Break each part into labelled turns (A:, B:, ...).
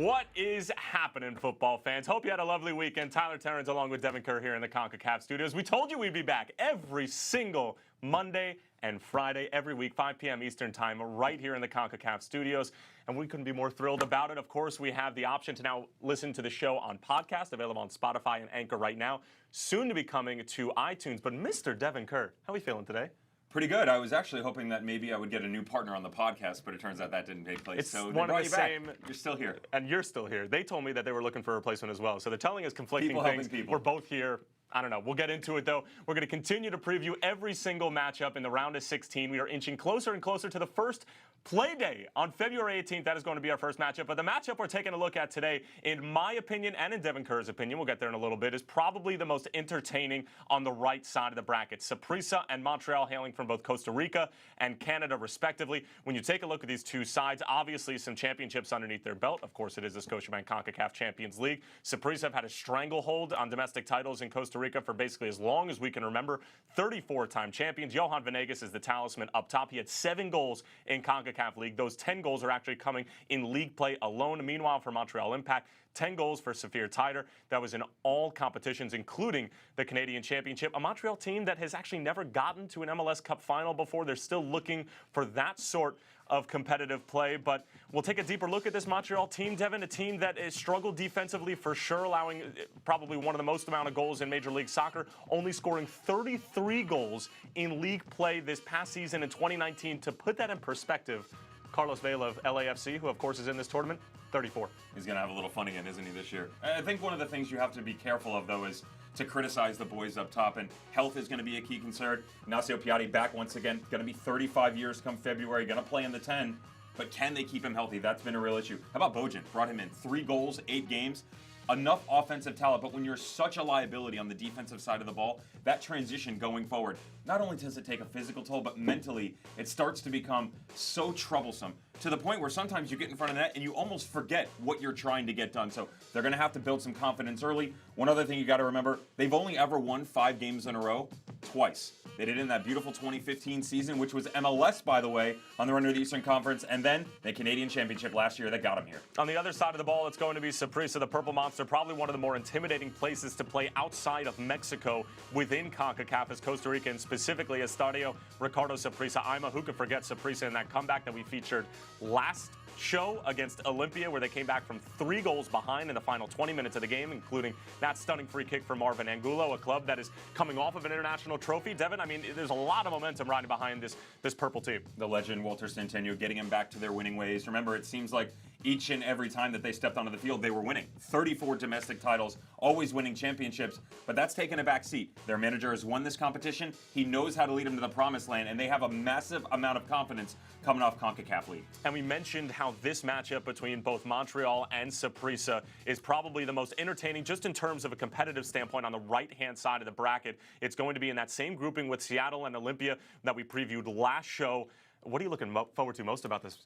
A: What is happening, football fans? Hope you had a lovely weekend. Tyler Terrence along with Devin Kerr here in the Concacaf studios. We told you we'd be back every single Monday and Friday every week, 5 p.m. Eastern time, right here in the Concacaf studios. And we couldn't be more thrilled about it. Of course, we have the option to now listen to the show on podcast, available on Spotify and Anchor right now, soon to be coming to iTunes. But Mr. Devin Kerr, how are we feeling today?
B: Pretty good. I was actually hoping that maybe I would get a new partner on the podcast, but it turns out that didn't take place.
A: It's
B: so
A: one of the same.
B: You're still here.
A: And you're still here. They told me that they were looking for a replacement as well. So they're telling us conflicting things. We're both here. I don't know. We'll get into it, though. We're going to continue to preview every single matchup in the round of 16. We are inching closer and closer to the first play day on February 18th. That is going to be our first matchup. But the matchup we're taking a look at today, in my opinion and in Devin Kerr's opinion, we'll get there in a little bit, is probably the most entertaining on the right side of the bracket. Saprissa and Montreal, hailing from both Costa Rica and Canada, respectively. When you take a look at these two sides, obviously some championships underneath their belt. Of course, it is the Scotiabank Concacaf Champions League. Saprissa have had a stranglehold on domestic titles in Costa Rica for basically as long as we can remember. 34-time champions. Johan Venegas is the talisman up top. He had 7 goals in Concacaf League. Those 10 goals are actually coming in league play alone. Meanwhile, for Montreal Impact, 10 goals for Saphir Taider. That was in all competitions, including the Canadian Championship. A Montreal team that has actually never gotten to an MLS Cup final before. They're still looking for that sort of competitive play. But we'll take a deeper look at this Montreal team, Devin, a team that has struggled defensively for sure, allowing probably one of the most amount of goals in Major League Soccer, only scoring 33 goals in league play this past season in 2019. To put that in perspective, Carlos Vela of LAFC, who of course is in this tournament, 34.
B: He's going to have a little fun again, isn't he, this year? I think one of the things you have to be careful of, though, is to criticize the boys up top, and health is going to be a key concern. Ignacio Piatti back once again, going to be 35 years come February, going to play in the 10, but can they keep him healthy? That's been a real issue. How about Bojan? Brought him in, 3 goals, 8 games. Enough offensive talent, but when you're such a liability on the defensive side of the ball, that transition going forward, not only does it take a physical toll, but mentally, it starts to become so troublesome to the point where sometimes you get in front of the net and you almost forget what you're trying to get done. So they're going to have to build some confidence early. One other thing you got to remember, they've only ever won 5 games in a row twice. They did it in that beautiful 2015 season, which was MLS, by the way, on the run of the Eastern Conference, and then the Canadian Championship last year that got them here.
A: On the other side of the ball, it's going to be Saprissa, the Purple Monster, probably one of the more intimidating places to play outside of Mexico within CONCACAF as Costa Rica, and specifically Estadio Ricardo Saprissa Ima. Who could forget Saprissa in that comeback that we featured last show against Olympia, where they came back from 3 goals behind in the final 20 minutes of the game, including that stunning free kick for Marvin Angulo, a club that is coming off of an international trophy. Devin, I mean, there's a lot of momentum riding behind this purple team.
B: The legend Walter Centeno getting him back to their winning ways. Remember, it seems like each and every time that they stepped onto the field, they were winning. 34 domestic titles, always winning championships, but that's taken a back seat. Their manager has won this competition. He knows how to lead them to the promised land, and they have a massive amount of confidence coming off CONCACAF League.
A: And we mentioned how this matchup between both Montreal and Saprissa is probably the most entertaining just in terms of a competitive standpoint on the right-hand side of the bracket. It's going to be in that same grouping with Seattle and Olympia that we previewed last show. What are you looking forward to most about this?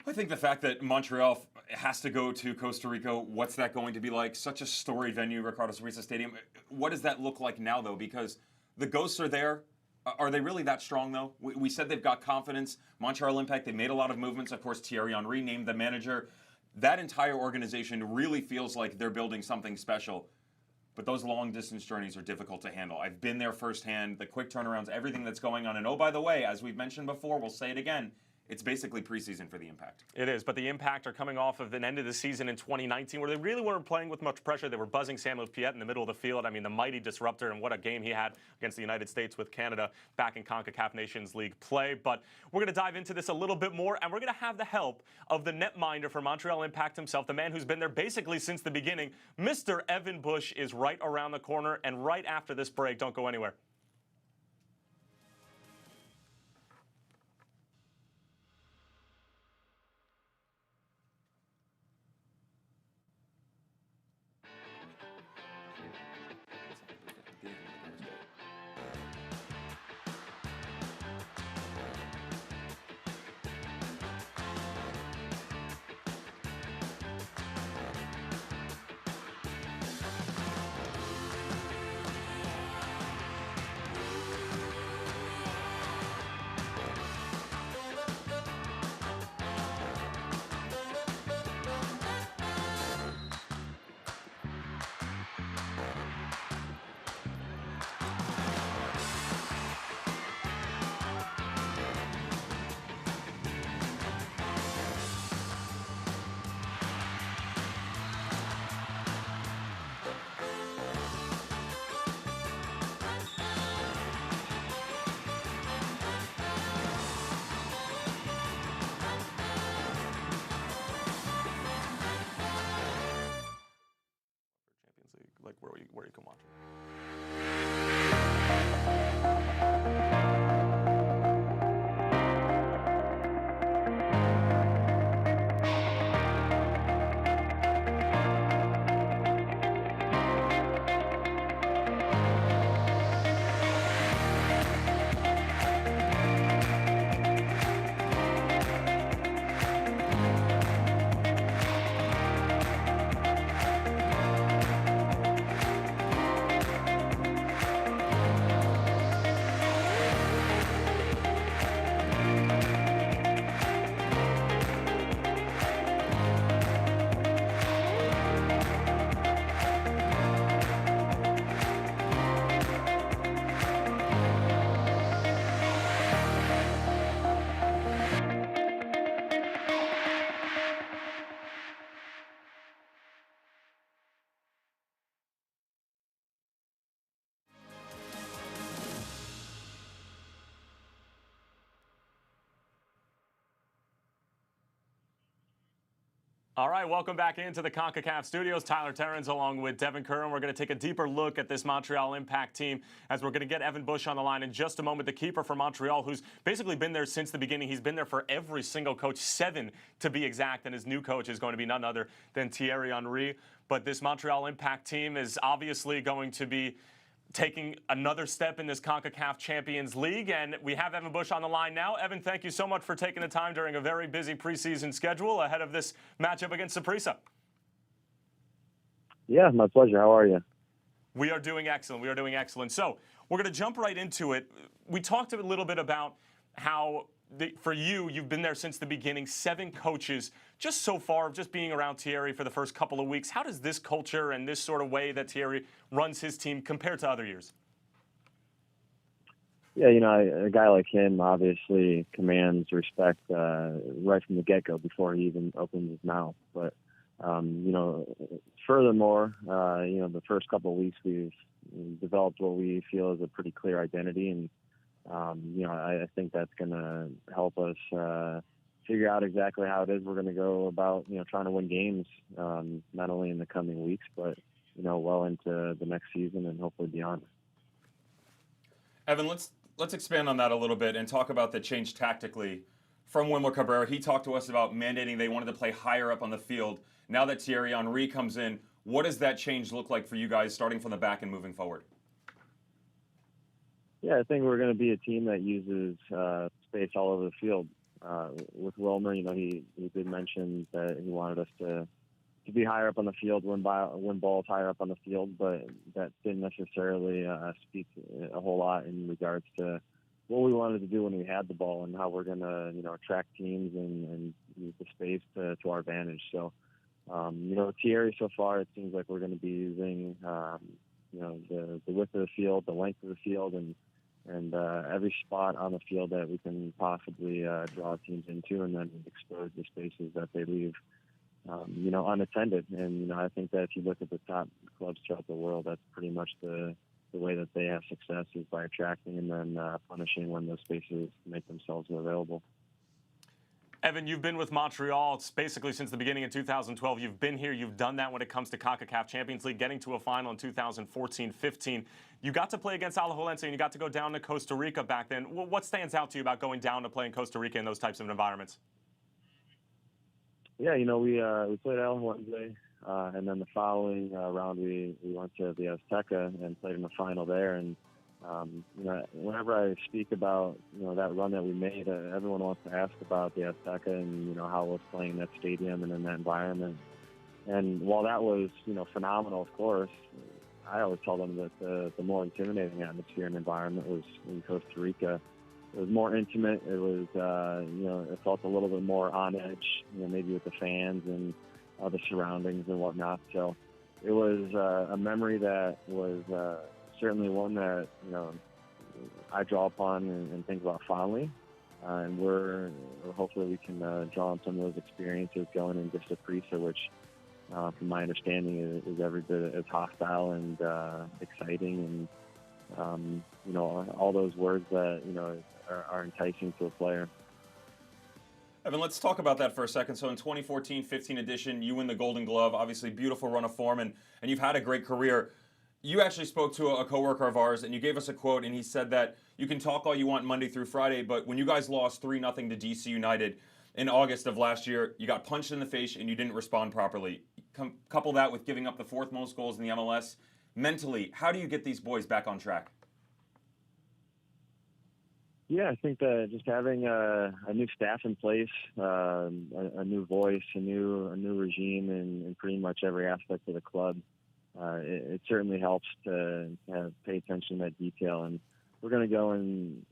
B: I think the fact that Montreal has to go to Costa Rica, what's that going to be like? Such a storied venue, Ricardo Saprissa Stadium. What does that look like now, though? Because the ghosts are there. Are they really that strong, though? We said they've got confidence. Montreal Impact, they made a lot of movements. Of course, Thierry Henry named the manager. That entire organization really feels like they're building something special. But those long-distance journeys are difficult to handle. I've been there firsthand, the quick turnarounds, everything that's going on. And oh, by the way, as we've mentioned before, we'll say it again, it's basically preseason for the Impact.
A: It is, but the Impact are coming off of an end of the season in 2019 where they really weren't playing with much pressure. They were buzzing Samuel Piette in the middle of the field. I mean, the mighty disruptor, and what a game he had against the United States with Canada back in CONCACAF Nations League play. But we're going to dive into this a little bit more, and we're going to have the help of the netminder for Montreal Impact himself, the man who's been there basically since the beginning. Mr. Evan Bush is right around the corner, and right after this break, don't go anywhere. where you can watch it. All right, welcome back into the Concacaf studios. Tyler Terrens along with Devin Curran. We're going to take a deeper look at this Montreal Impact team as we're going to get Evan Bush on the line in just a moment, the keeper for Montreal, who's basically been there since the beginning. He's been there for every single coach, 7 to be exact, and his new coach is going to be none other than Thierry Henry. But this Montreal Impact team is obviously going to be taking another step in this CONCACAF Champions League, and we have Evan Bush on the line now. Evan, thank you so much for taking the time during a very busy preseason schedule ahead of this matchup against Saprissa.
C: Yeah, my pleasure. How are you?
A: We are doing excellent. We are doing excellent. So we're going to jump right into it. We talked a little bit about how for you, you've been there since the beginning, 7 coaches. Just so far, just being around Thierry for the first couple of weeks, how does this culture and this sort of way that Thierry runs his team compare to other years?
C: Yeah, a guy like him obviously commands respect right from the get-go before he even opens his mouth. But, furthermore, the first couple of weeks we've developed what we feel is a pretty clear identity. And, I think that's going to help us figure out exactly how it is we're going to go about, trying to win games, not only in the coming weeks, but, well into the next season and hopefully beyond.
B: Evan, let's expand on that a little bit and talk about the change tactically from Wendell Cabrera. He talked to us about mandating they wanted to play higher up on the field. Now that Thierry Henry comes in, what does that change look like for you guys starting from the back and moving forward?
C: Yeah, I think we're going to be a team that uses space all over the field. With Wilmer, he did mention that he wanted us to be higher up on the field, win balls higher up on the field, but that didn't necessarily speak a whole lot in regards to what we wanted to do when we had the ball and how we're going to, attract teams and use the space to our advantage. So, Thierry, so far, it seems like we're going to be using, the width of the field, the length of the field, and every spot on the field that we can possibly draw teams into, and then expose the spaces that they leave, unattended. And, I think that if you look at the top clubs throughout the world, that's pretty much the way that they have success is by attracting and then punishing when those spaces make themselves available.
A: Evan, you've been with Montreal basically since the beginning of 2012. You've been here. You've done that when it comes to CONCACAF Champions League, getting to a final in 2014-15. You got to play against Alajuelense, and you got to go down to Costa Rica back then. What stands out to you about going down to play in Costa Rica in those types of environments?
C: Yeah, we played Alajuelense, and then the following round we went to the Azteca and played in the final there. And whenever I speak about, that run that we made, everyone wants to ask about the Azteca and, how it was playing in that stadium and in that environment. And while that was, phenomenal, of course, I always tell them that the more intimidating atmosphere and environment was in Costa Rica. It was more intimate. It was, it felt a little bit more on edge, maybe with the fans and the surroundings and whatnot. So it was a memory that was certainly one that, I draw upon and think about fondly. And hopefully we can draw on some of those experiences going into Saprissa, which, from my understanding, is every bit as hostile and exciting and, all those words that, are enticing to a player.
B: Evan, let's talk about that for a second. So in 2014-15 edition, you win the Golden Glove, obviously beautiful run of form, and you've had a great career. You actually spoke to a coworker of ours, and you gave us a quote, and he said that you can talk all you want Monday through Friday, but when you guys lost 3-0 to DC United in August of last year, you got punched in the face and you didn't respond properly. Couple that with giving up the 4th most goals in the MLS. Mentally, how do you get these boys back on track?
C: Yeah, I think that just having a new staff in place, a new voice, a new regime in pretty much every aspect of the club, it certainly helps to pay attention to that detail. And we're going to go in,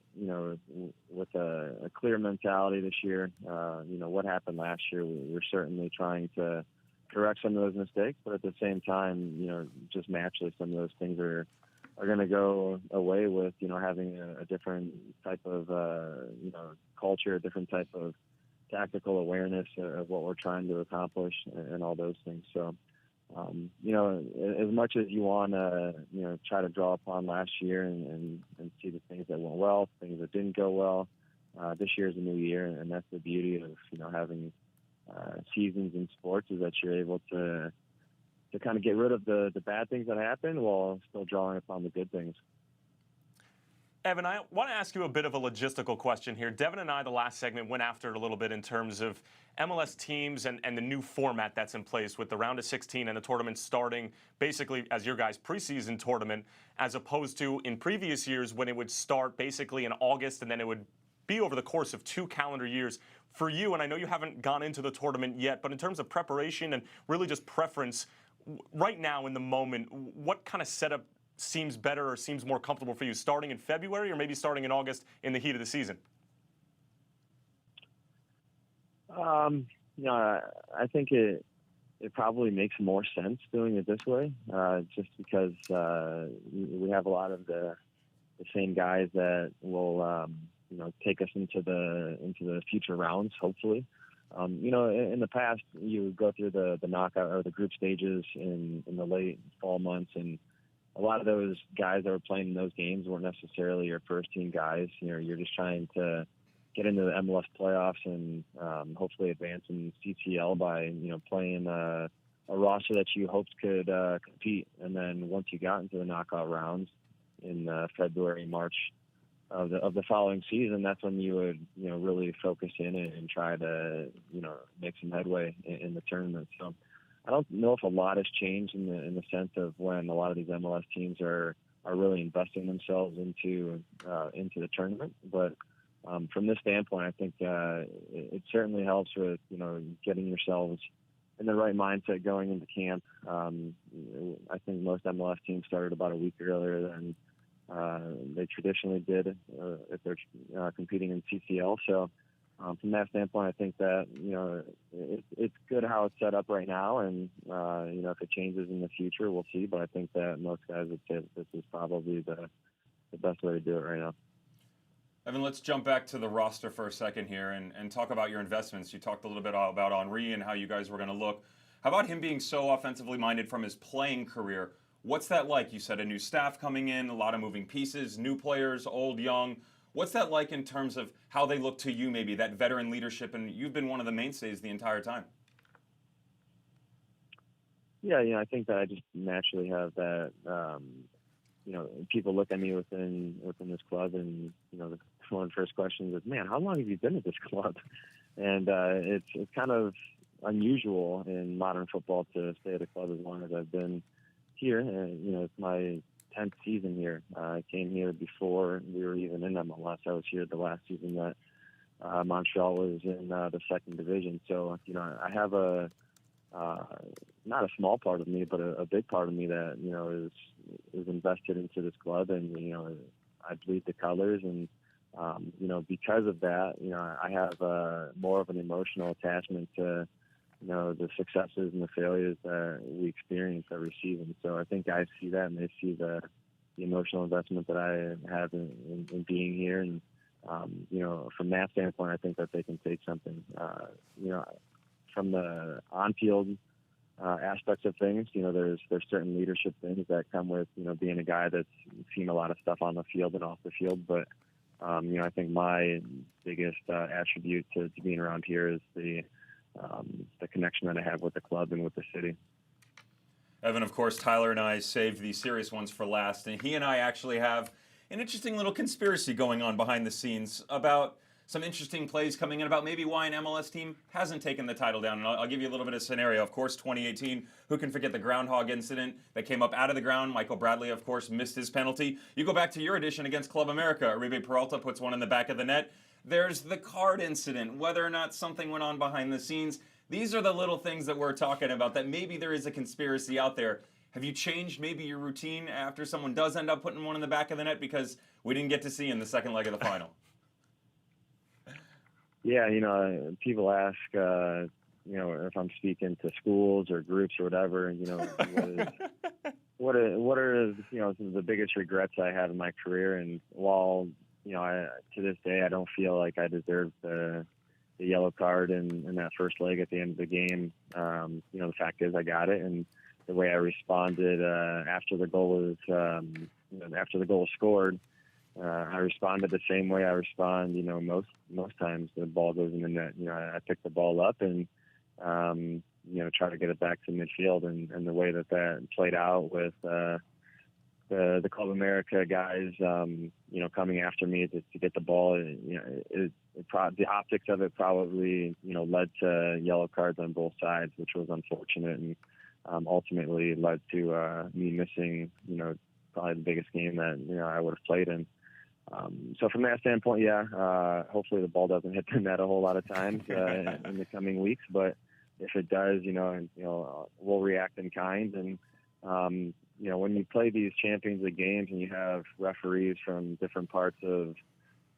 C: with a clear mentality this year. What happened last year, we're certainly trying to correct some of those mistakes, but at the same time, just naturally some of those things are going to go away with, having a different type of, culture, a different type of tactical awareness of what we're trying to accomplish and all those things. So, as much as you want to, try to draw upon last year and see the things that went well, things that didn't go well, this year's a new year, and that's the beauty of, having seasons in sports, is that you're able to kind of get rid of the bad things that happen while still drawing upon the good things.
A: Evan, I want to ask you a bit of a logistical question here. Devin and I, the last segment, went after it a little bit in terms of MLS teams and the new format that's in place with the round of 16 and the tournament starting basically as your guys' preseason tournament, as opposed to in previous years when it would start basically in August and then it would be over the course of 2 calendar years. For you, and I know you haven't gone into the tournament yet, but in terms of preparation and really just preference, right now in the moment, what kind of setup seems better or seems more comfortable for you, starting in February or maybe starting in August in the heat of the season?
C: I think it probably makes more sense doing it this way, just because we have a lot of the same guys that will take us into the future rounds, hopefully. In the past, you would go through the knockout or the group stages in the late fall months, and a lot of those guys that were playing in those games weren't necessarily your first team guys. You're just trying to get into the MLS playoffs and hopefully advance in CCL by playing a roster that you hoped could compete. And then once you got into the knockout rounds in February, March of the following season, that's when you would really focus in and try to make some headway in the tournament. So I don't know if a lot has changed in the sense of when a lot of these MLS teams are really investing themselves into the tournament, but from this standpoint, I think it certainly helps with getting yourselves in the right mindset going into camp. I think most MLS teams started about a week earlier than they traditionally did if they're competing in CCL. So from that standpoint, I think that it's good how it's set up right now, and if it changes in the future, we'll see. But I think that most guys would say that this is probably the best way to do it right now.
B: Evan, let's jump back to the roster for a second here and talk about your investments. You talked a little bit about Henry and how you guys were going to look. How about him being so offensively minded from his playing career? What's that like? You said a new staff coming in, a lot of moving pieces, new players, old, young. What's that like in terms of how they look to you, maybe, that veteran leadership? And you've been one of the mainstays the entire time.
C: Yeah, I think that I just naturally have that, people look at me within this club and, one of the first questions is, man, how long have you been at this club? And it's kind of unusual in modern football to stay at a club as long as I've been here. And, it's my 10th season here. I came here before we were even in MLS. I was here the last season that Montreal was in the second division. So, I have not a small part of me, but a big part of me that, is invested into this club, and, I bleed the colors, and, because of that, I have more of an emotional attachment to, the successes and the failures that we experience every season. So I think guys see that, and they see the emotional investment that I have in being here. And, from that standpoint, I think that they can take something, from the on-field aspects of things. There's certain leadership things that come with, being a guy that's seen a lot of stuff on the field and off the field. But, I think my biggest attribute to being around here is the connection that I have with the club and with the city.
B: Evan, of course, Tyler and I saved the serious ones for last, and he and I actually have an interesting little conspiracy going on behind the scenes about some interesting plays coming in about maybe why an MLS team hasn't taken the title down. And I'll give you a little bit of scenario. Of course, 2018, who can forget the groundhog incident that came up out of the ground? Michael Bradley, of course, missed his penalty. You go back to your edition against Club America. Uribe Peralta puts one in the back of the net. There's the card incident, whether or not something went on behind the scenes. These are the little things that we're talking about, that maybe there is a conspiracy out there. Have you changed maybe your routine after someone does end up putting one in the back of the net because we didn't get to see in the second leg of the final?
C: Yeah, people ask, if I'm speaking to schools or groups or whatever, what are the biggest regrets I have in my career? And while, to this day, I don't feel like I deserved the yellow card in that first leg at the end of the game. The fact is I got it, and the way I responded after the goal was scored, I responded the same way I respond, most times the ball goes in the net. I pick the ball up and, try to get it back to midfield. And the way that played out with the Club America guys, coming after me to get the ball, the optics of it probably, led to yellow cards on both sides, which was unfortunate, and ultimately led to me missing, probably the biggest game that, I would have played in. So from that standpoint, hopefully the ball doesn't hit the net a whole lot of times in the coming weeks. But if it does, we'll react in kind. And when you play these Champions League games and you have referees from different parts of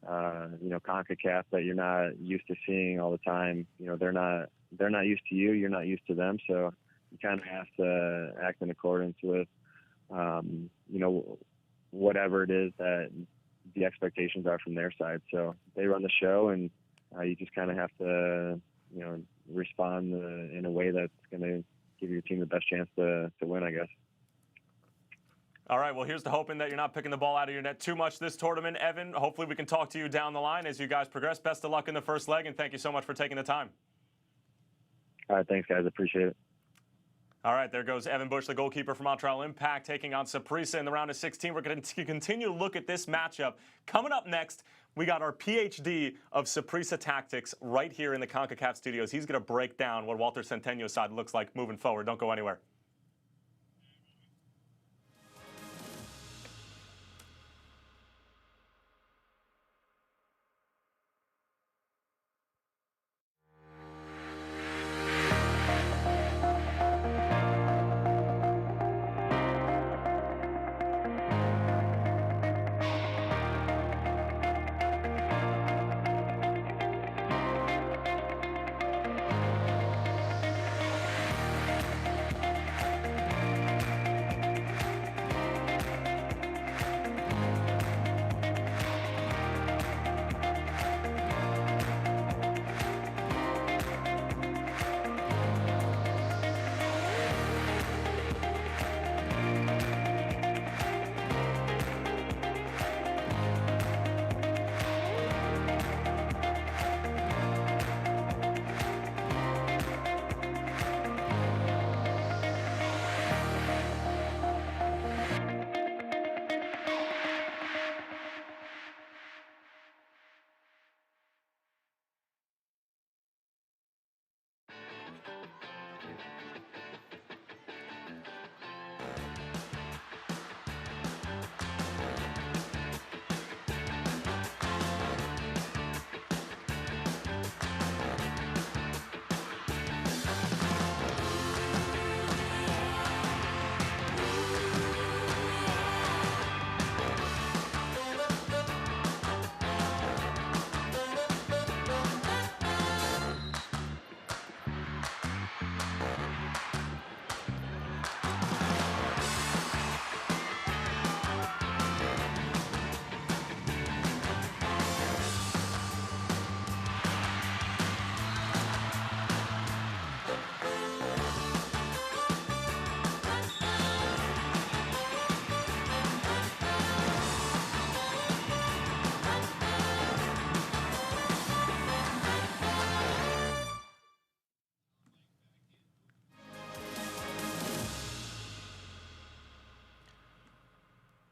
C: Concacaf that you're not used to seeing all the time, they're not used to you, you're not used to them. So you kind of have to act in accordance with whatever it is that the expectations are from their side. So they run the show, and you just kind of have to, respond in a way that's going to give your team the best chance to win, I guess.
A: All right, well, here's to hoping that you're not picking the ball out of your net too much this tournament. Evan, hopefully we can talk to you down the line as you guys progress. Best of luck in the first leg, and thank you so much for taking the time.
C: All right, thanks, guys. Appreciate it.
A: All right, there goes Evan Bush, the goalkeeper for Montreal Impact, taking on Saprissa in the round of 16. We're going to continue to look at this matchup. Coming up next, we got our PhD of Saprissa tactics right here in the Concacaf studios. He's going to break down what Walter Centenio's side looks like moving forward. Don't go anywhere.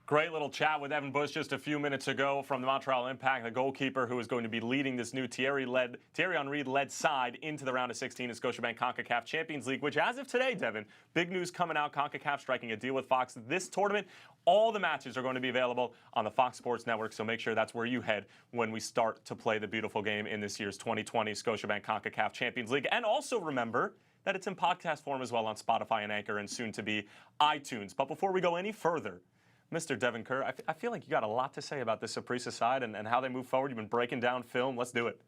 A: Great little chat with Evan Bush just a few minutes ago from the Montreal Impact, the goalkeeper who is going to be leading this new Thierry Henry-led side into the round of 16 of Scotiabank Concacaf Champions League, which as of today, Devin, big news coming out, CONCACAF striking a deal with Fox. This tournament, all the matches are going to be available on the Fox Sports Network, so make sure that's where you head when we start to play the beautiful game in this year's 2020 Scotiabank Concacaf Champions League. And also remember that it's in podcast form as well on Spotify and Anchor and soon to be iTunes. But before we go any further, Mr. Devin Kerr, I feel like you got a lot to say about this Saprissa side and how they move forward. You've been breaking down film. Let's do it.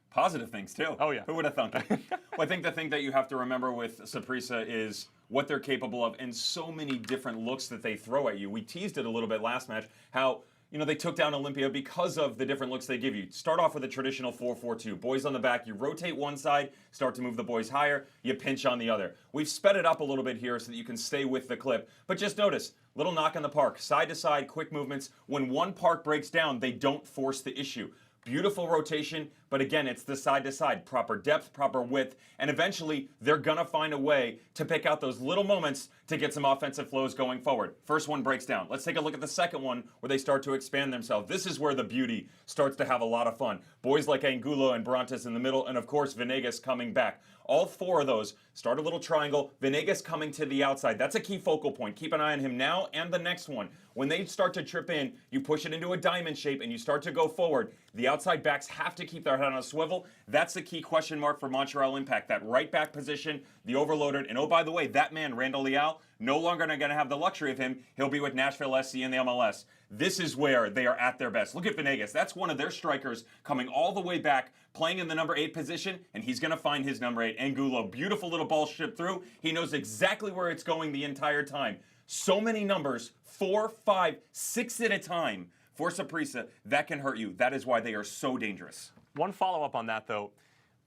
B: Positive things, too.
A: Oh, yeah.
B: Who would have thunk it? Well, I think the thing that you have to remember with Saprissa is what they're capable of and so many different looks that they throw at you. We teased it a little bit last match, how they took down Olympia because of the different looks they give you. Start off with a traditional 4-4-2. Boys on the back, you rotate one side, start to move the boys higher, you pinch on the other. We've sped it up a little bit here so that you can stay with the clip. But just notice, little knock on the park, side to side, quick movements. When one park breaks down, they don't force the issue. Beautiful rotation, but again, it's the side to side, proper depth, proper width, and eventually they're gonna find a way to pick out those little moments to get some offensive flows going forward. First one breaks down. Let's take a look at the second one where they start to expand themselves. This is where the beauty starts to have a lot of fun. Boys like Angulo and Brantes in the middle, and of course Venegas coming back. All four of those start a little triangle. Venegas coming to the outside. That's a key focal point. Keep an eye on him now and the next one. When they start to trip in, you push it into a diamond shape and you start to go forward. The outside backs have to keep their head on a swivel. That's the key question mark for Montreal Impact. That right back position, the overloaded. And oh, by the way, that man, Randall Leal, no longer going to have the luxury of him. He'll be with Nashville SC in the MLS. This is where they are at their best. Look at Venegas. That's one of their strikers coming all the way back, playing in the number 8 position, and he's going to find his number 8. Angulo, beautiful little ball shipped through. He knows exactly where it's going the entire time. So many numbers, 4, 5, 6 at a time for Saprissa, that can hurt you. That is why they are so dangerous.
A: One follow-up on that, though.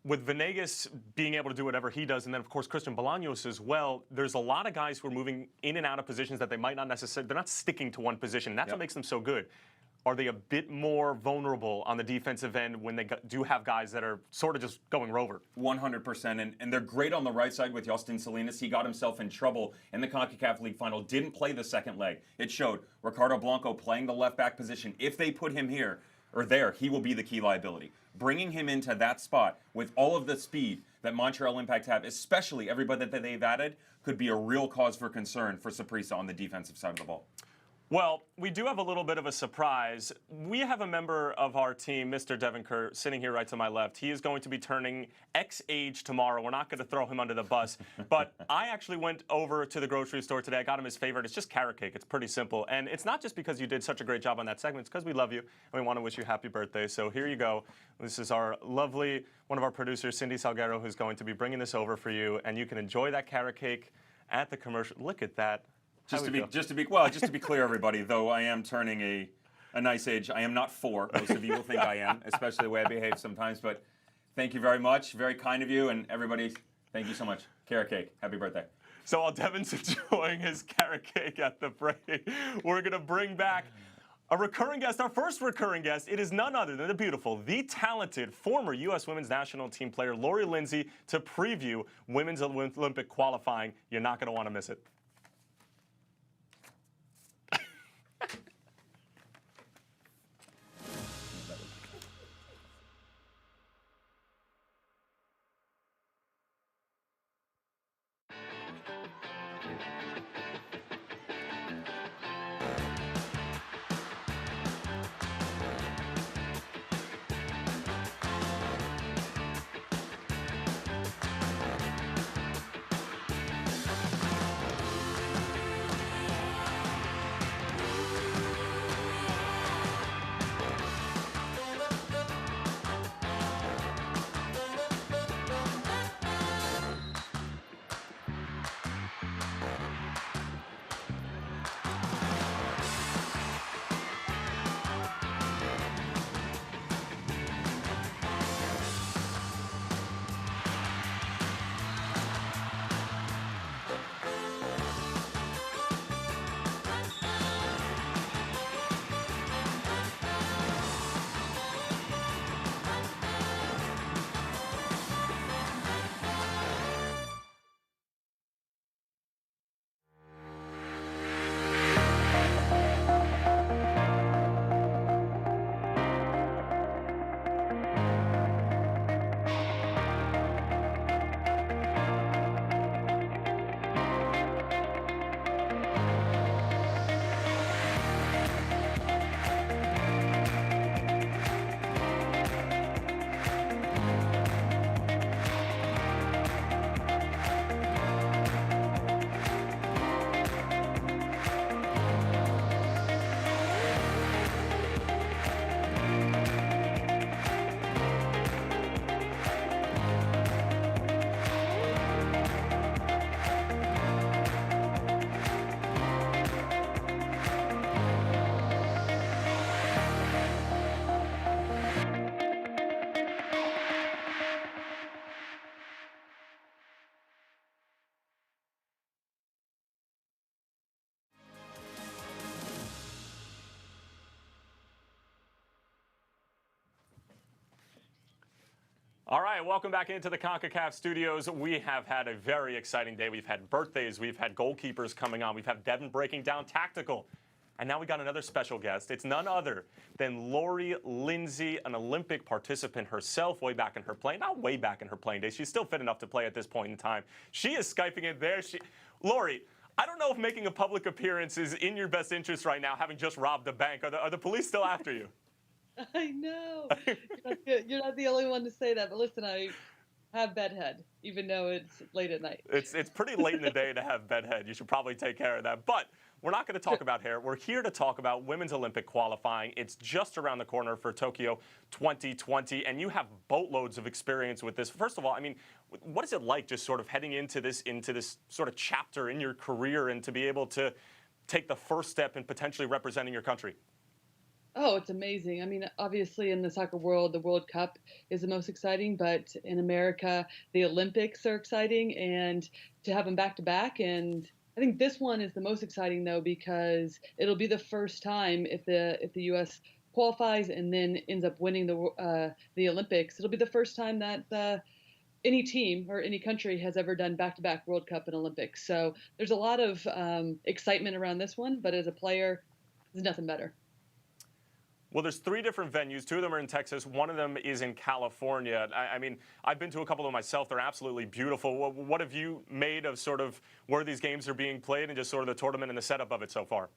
A: With Venegas being able to do whatever he does, and then, of course, Christian Bolaños as well, there's a lot of guys who are moving in and out of positions that they might not necessarily, they're not sticking to one position. And that's what makes them so good. Are they a bit more vulnerable on the defensive end when they do have guys that are sort of just going rover?
B: 100%. And they're great on the right side with Justin Salinas. He got himself in trouble in the CONCACAF League Final. Didn't play the second leg. It showed. Ricardo Blanco playing the left back position. If they put him here or there, he will be the key liability. Bringing him into that spot with all of the speed that Montreal Impact have, especially everybody that they've added, could be a real cause for concern for Saprissa on the defensive side of the ball.
A: Well, we do have a little bit of a surprise. We have a member of our team, Mr. Devin Kerr, sitting here right to my left. He is going to be turning X age tomorrow. We're not going to throw him under the bus. But I actually went over to the grocery store today. I got him his favorite. It's just carrot cake. It's pretty simple. And it's not just because you did such a great job on that segment. It's because we love you and we want to wish you happy birthday. So here you go. This is our lovely, one of our producers, Cindy Salguero, who's going to be bringing this over for you. And you can enjoy that carrot cake at the commercial. Look at that.
B: Just to be clear, everybody, though I am turning a nice age, I am not 4. Most of you will think I am, especially the way I behave sometimes. But thank you very much. Very kind of you. And everybody, thank you so much. Carrot cake. Happy birthday.
A: So while Devin's enjoying his carrot cake at the break, we're going to bring back a recurring guest, our first recurring guest. It is none other than the beautiful, the talented former U.S. Women's National Team player Lori Lindsay to preview Women's Olympic qualifying. You're not going to want to miss it. All right, welcome back into the Concacaf studios. We have had a very exciting day. We've had birthdays, we've had goalkeepers coming on, we've had Devin breaking down tactical. And now we got another special guest. It's none other than Lori Lindsay, an Olympic participant herself way back in her playing, not way back in her playing days. She's still fit enough to play at this point in time. She is Skyping it there. Lori, I don't know if making a public appearance is in your best interest right now, having just robbed a bank. Are the police still after you?
D: I know. You're not the only one to say that, but listen, I have bedhead, even though it's late at night.
A: It's pretty late in the day to have bedhead. You should probably take care of that. But we're not going to talk about hair. We're here to talk about women's Olympic qualifying. It's just around the corner for Tokyo 2020, and you have boatloads of experience with this. First of all, I mean, what is it like just sort of heading into this sort of chapter in your career and to be able to take the first step in potentially representing your country?
D: Oh, it's amazing. I mean, obviously in the soccer world, the World Cup is the most exciting, but in America, the Olympics are exciting, and to have them back to back. And I think this one is the most exciting though, because it'll be the first time if the U.S. qualifies and then ends up winning the Olympics. It'll be the first time that any team or any country has ever done back-to-back World Cup and Olympics. So there's a lot of excitement around this one, but as a player, there's nothing better.
A: Well, there's 3 different venues. 2 of them are in Texas. 1 of them is in California. I mean, I've been to a couple of them myself. They're absolutely beautiful. What have you made of sort of where these games are being played and just sort of the tournament and the setup of it so far?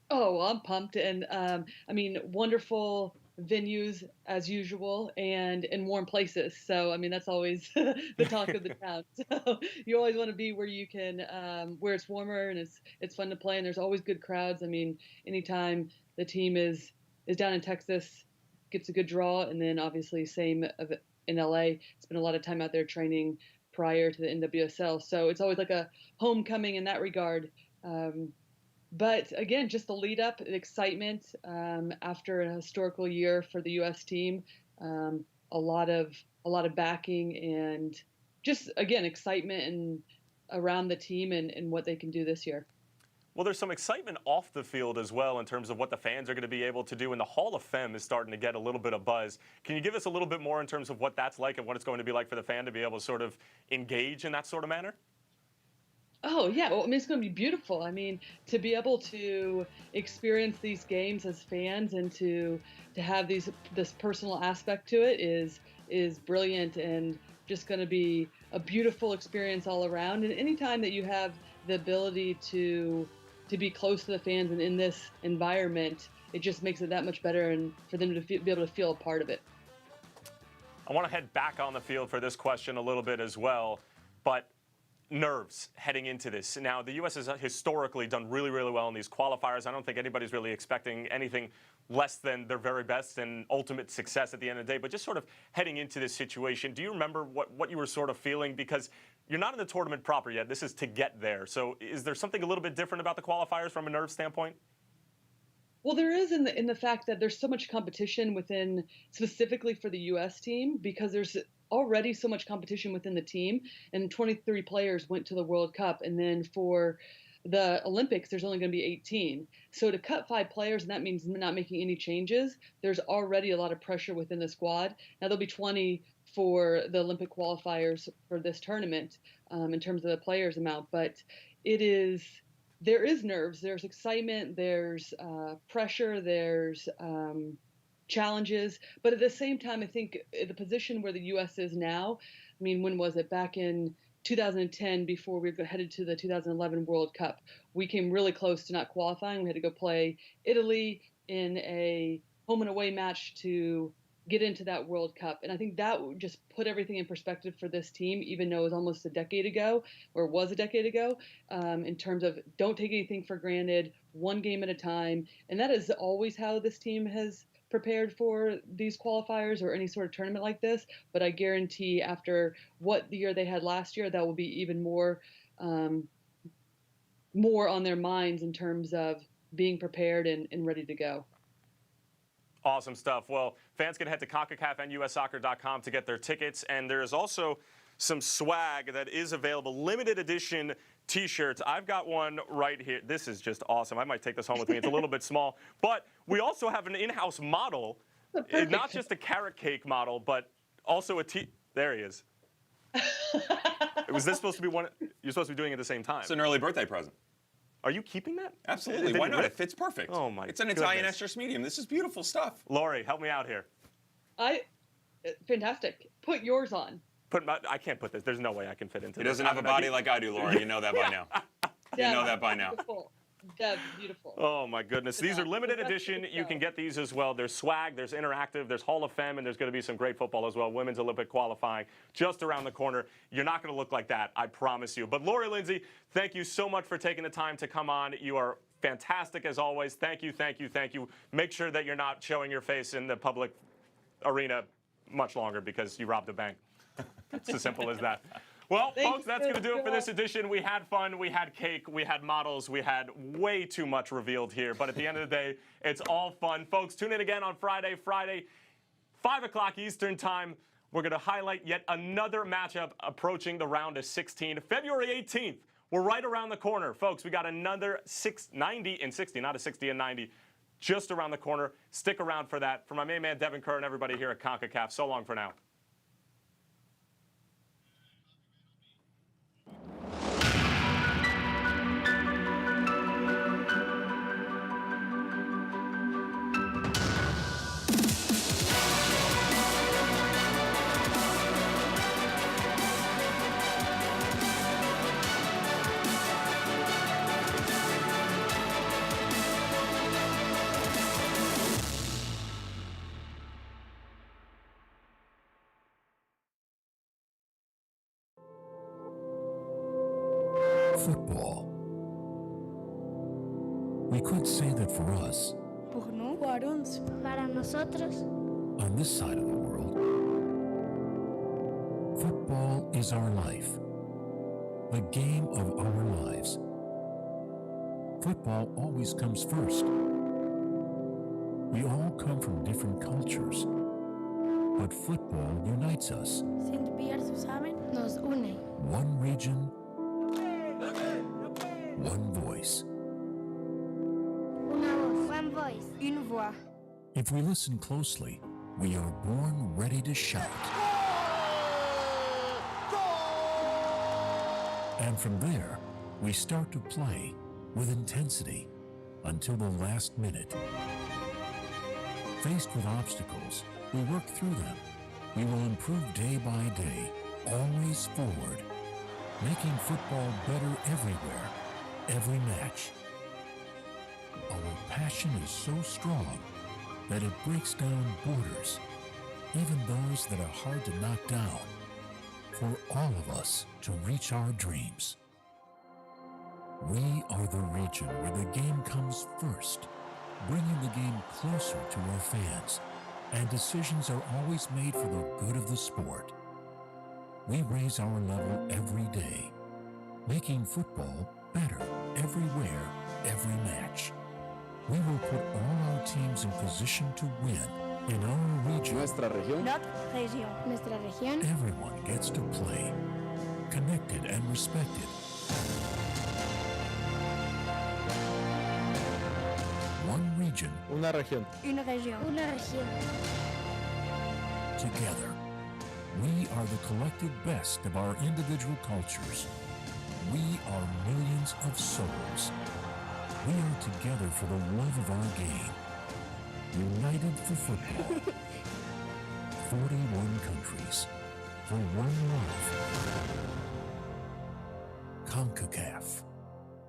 D: Oh, well, I'm pumped. And I mean, wonderful venues as usual, and in warm places. So, I mean, that's always the talk of the town. So you always want to be where you can, where it's warmer and it's fun to play. And there's always good crowds. I mean, anytime the team is down in Texas, gets a good draw, and then obviously same in LA. Spent a lot of time out there training prior to the NWSL, so it's always like a homecoming in that regard. But again, just the lead up, the excitement after a historical year for the U.S. team, a lot of backing, and just again excitement and around the team and what they can do this year.
A: Well, there's some excitement off the field as well in terms of what the fans are going to be able to do, and the Hall of Fame is starting to get a little bit of buzz. Can you give us a little bit more in terms of what that's like and what it's going to be like for the fan to be able to sort of engage in that sort of manner?
D: Oh, yeah. Well, I mean, it's going to be beautiful. I mean, to be able to experience these games as fans and to have this personal aspect to it is brilliant, and just going to be a beautiful experience all around. And anytime that you have the ability to be close to the fans and in this environment, it just makes it that much better, and for them to be able to feel a part of it.
A: I want to head back on the field for this question a little bit as well, but nerves heading into this. Now, the U.S. has historically done really, really well in these qualifiers. I don't think anybody's really expecting anything less than their very best and ultimate success at the end of the day. But just sort of heading into this situation, do you remember what you were sort of feeling? Because you're not in the tournament proper yet. This is to get there. So is there something a little bit different about the qualifiers from a nerve standpoint?
D: Well, there is in the fact that there's so much competition within, specifically for the U.S. team, because there's already so much competition within the team, and 23 players went to the World Cup, and then for the Olympics, there's only going to be 18. So to cut 5 players, and that means not making any changes, there's already a lot of pressure within the squad. Now, there'll be 20 for the Olympic qualifiers for this tournament in terms of the players amount, but there is nerves, there's excitement, there's pressure, there's challenges, but at the same time, I think the position where the U.S. is now, I mean, when was it? Back in 2010, before we headed to the 2011 World Cup, we came really close to not qualifying. We had to go play Italy in a home and away match to get into that World Cup. And I think that would just put everything in perspective for this team, even though it was almost a decade ago, or was a decade ago, in terms of don't take anything for granted, one game at a time. And that is always how this team has prepared for these qualifiers or any sort of tournament like this. But I guarantee after what the year they had last year, that will be even more on their minds in terms of being prepared and ready to go.
A: Awesome stuff. Well, fans can head to CONCACAF and USsoccer.com to get their tickets. And there's also some swag that is available, limited edition T-shirts. I've got one right here. This is just awesome. I might take this home with me. It's a little bit small. But we also have an in-house model, not just a carrot cake model, but Also there he is. Was this supposed to be one? You're supposed to be doing it at the same time.
B: It's an early birthday present.
A: Are you keeping that?
B: Absolutely. Why not? It fits perfect.
A: Oh my!
B: It's an Italian estrus medium. This is beautiful stuff.
A: Lori, help me out here.
D: Fantastic. Put yours on.
A: I can't put this. There's no way I can fit into this.
B: He doesn't have a body like I do, Lori. You know that by now. You know that by now.
D: Beautiful. Deb, beautiful.
A: Oh my goodness. These are limited edition. You can get these as well. There's swag, there's interactive, there's Hall of Fame, and there's going to be some great football as well. Women's Olympic qualifying just around the corner. You're not going to look like that, I promise you. But Lori Lindsay, thank you so much for taking the time to come on. You are fantastic as always. Thank you, thank you, thank you. Make sure that you're not showing your face in the public arena much longer because you robbed a bank. It's as simple as that. Well, folks, that's going to do it for this edition. We had fun, we had cake, we had models, we had way too much revealed here. But at the end of the day, it's all fun. Folks, tune in again on Friday, 5 o'clock Eastern Time. We're going to highlight yet another matchup approaching the round of 16. February 18th, we're right around the corner. Folks, we got another 90 and 60, not a 60 and 90, just around the corner. Stick around for that. For my main man, Devin Kerr, and everybody here at Concacaf, so long for now.
E: Football. We could say that for us,
F: Pour nous, para uns, para nosotros,
E: on this side of the world, football is our life, the game of our lives. Football always comes first. We all come from different cultures, but football unites us.
F: Sind wir zusammen, nos une.
E: One region, one voice.
F: Una voz, one voice, une voix.
E: If we listen closely, we are born ready to shout. And from there, we start to play with intensity until the last minute. Faced with obstacles, we work through them. We will improve day by day, always forward, making football better everywhere, every match. Our passion is so strong that it breaks down borders, even those that are hard to knock down, for all of us to reach our dreams. We are the region where the game comes first, bringing the game closer to our fans, and decisions are always made for the good of the sport. We raise our level every day, making football better everywhere, every match. We will put all our teams in position to win in our region.
G: Nuestra región.
F: Notre région. Nuestra región.
E: Everyone gets to play, connected and respected. One region.
G: Una región.
F: Une région. Una région.
E: Together, we are the collective best of our individual cultures. We are millions of souls. We are together for the love of our game. United for football. 41 countries for one love. Concacaf.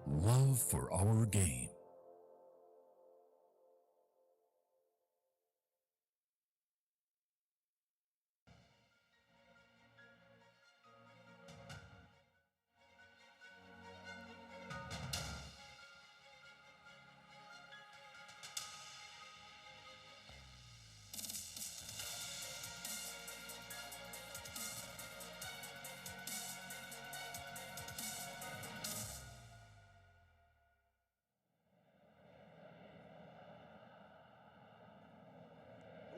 E: Love for our game.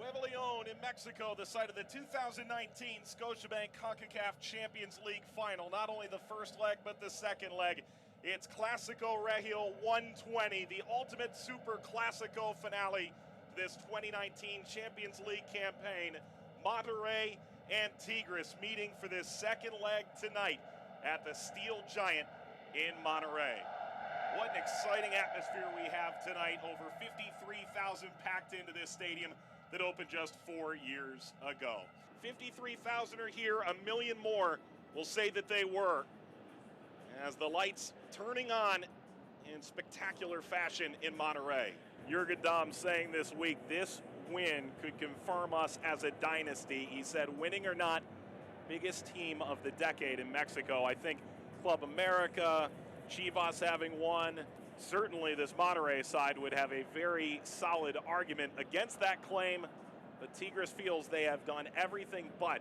H: Nuevo Leon in Mexico, the site of the 2019 Scotiabank Concacaf Champions League final. Not only the first leg, but the second leg. It's Clásico Regio 120, the ultimate Super Clásico finale to this 2019 Champions League campaign. Monterrey and Tigres meeting for this second leg tonight at the Steel Giant in Monterey. What an exciting atmosphere we have tonight. Over 53,000 packed into this stadium that opened just 4 years ago. 53,000 are here, a million more will say that they were, as the lights turning on in spectacular fashion in Monterey. Jürgen Damm saying this week, this win could confirm us as a dynasty. He said, winning or not, biggest team of the decade in Mexico. I think Club America, Chivas having won, certainly this Monterrey side would have a very solid argument against that claim, but Tigres feels they have done everything but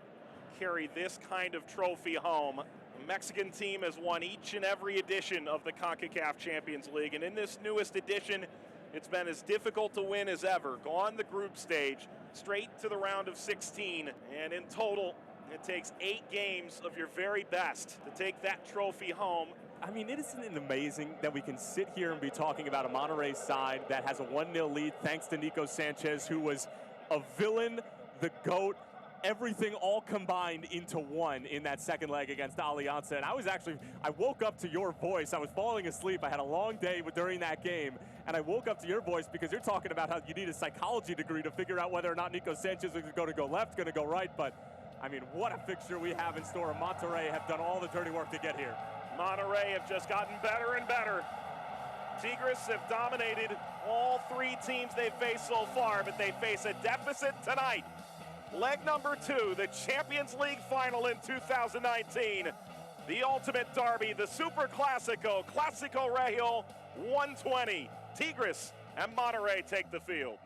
H: carry this kind of trophy home. The Mexican team has won each and every edition of the Concacaf Champions League, and in this newest edition, it's been as difficult to win as ever. Gone the group stage, straight to the round of 16, and in total, it takes 8 games of your very best to take that trophy home.
A: I mean, isn't it amazing that we can sit here and be talking about a Monterrey side that has a 1-0 lead thanks to Nico Sanchez, who was a villain, the GOAT, everything all combined into one in that second leg against Alianza. And I woke up to your voice. I was falling asleep. I had a long day during that game, and I woke up to your voice because you're talking about how you need a psychology degree to figure out whether or not Nico Sanchez is going to go left, going to go right. But, I mean, what a fixture we have in store. Monterrey have done all the dirty work to get here.
H: Monterrey have just gotten better and better. Tigres have dominated all 3 teams they've faced so far, but they face a deficit tonight. Leg number 2, the Champions League final in 2019. The ultimate derby, the Super Clásico, Clásico Regio 120. Tigres and Monterrey take the field.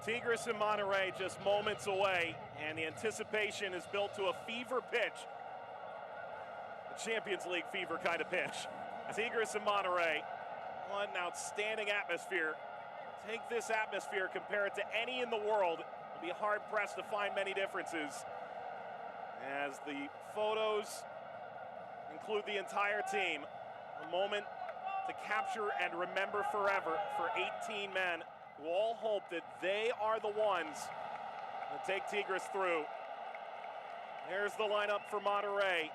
H: Tigres and Monterrey just moments away, and the anticipation is built to a fever pitch. A Champions League fever kind of pitch. Tigres and Monterrey, what an outstanding atmosphere. Take this atmosphere, compare it to any in the world. You'll be hard-pressed to find many differences, as the photos include the entire team. A moment to capture and remember forever for 18 men who all hope that they are the ones that take Tigres through. There's the lineup for Monterrey.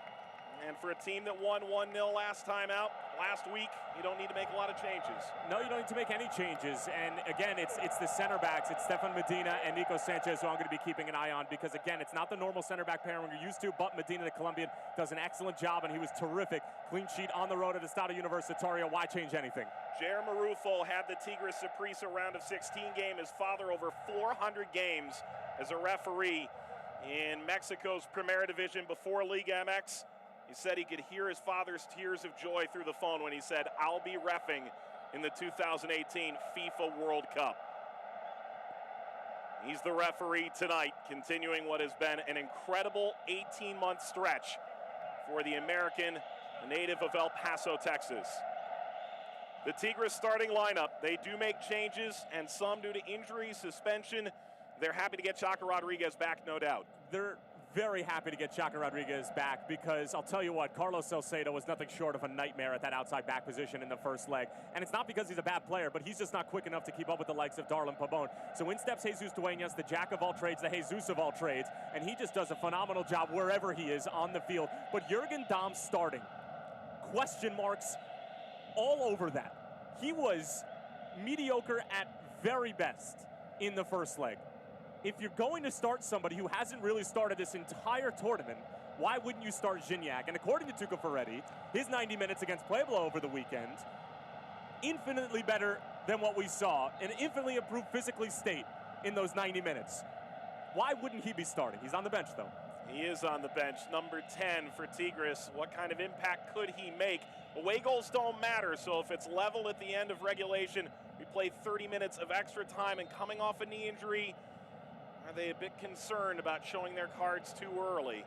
H: And for a team that won 1-0 last time out, last week, you don't need to make a lot of changes.
A: No, you don't need to make any changes. And again, it's the center backs. It's Stefan Medina and Nico Sanchez who I'm going to be keeping an eye on, because again, it's not the normal center back pairing we're used to, but Medina, the Colombian, does an excellent job, and he was terrific. Clean sheet on the road at Estadio Universitario. Why change anything?
H: Jair Marufo had the Tigres Saprissa round of 16 game. His father over 400 games as a referee in Mexico's Primera Division before Liga MX. He said he could hear his father's tears of joy through the phone when he said, "I'll be reffing in the 2018 FIFA World Cup." He's the referee tonight, continuing what has been an incredible 18-month stretch for the American, native of El Paso, Texas. The Tigres starting lineup, they do make changes, and some due to injury, suspension. They're happy to get Chaka Rodriguez back, no doubt.
A: They're very happy to get Chaka Rodriguez back, because I'll tell you what, Carlos Salcedo was nothing short of a nightmare at that outside back position in the first leg. And it's not because he's a bad player, but he's just not quick enough to keep up with the likes of Darlin Pabon. So in steps Jesus Dueñas, the jack of all trades, the Jesus of all trades, and he just does a phenomenal job wherever he is on the field. But Jürgen Damm starting, question marks all over that. He was mediocre at very best in the first leg. If you're going to start somebody who hasn't really started this entire tournament, why wouldn't you start Gignac? And according to Tuca Ferretti, his 90 minutes against Puebla over the weekend, infinitely better than what we saw, an infinitely improved physically state in those 90 minutes. Why wouldn't he be starting? He's on the bench, though.
H: He is on the bench, number 10 for Tigres. What kind of impact could he make? Away goals don't matter, so if it's level at the end of regulation, we play 30 minutes of extra time, and coming off a knee injury, are they a bit concerned about showing their cards too early?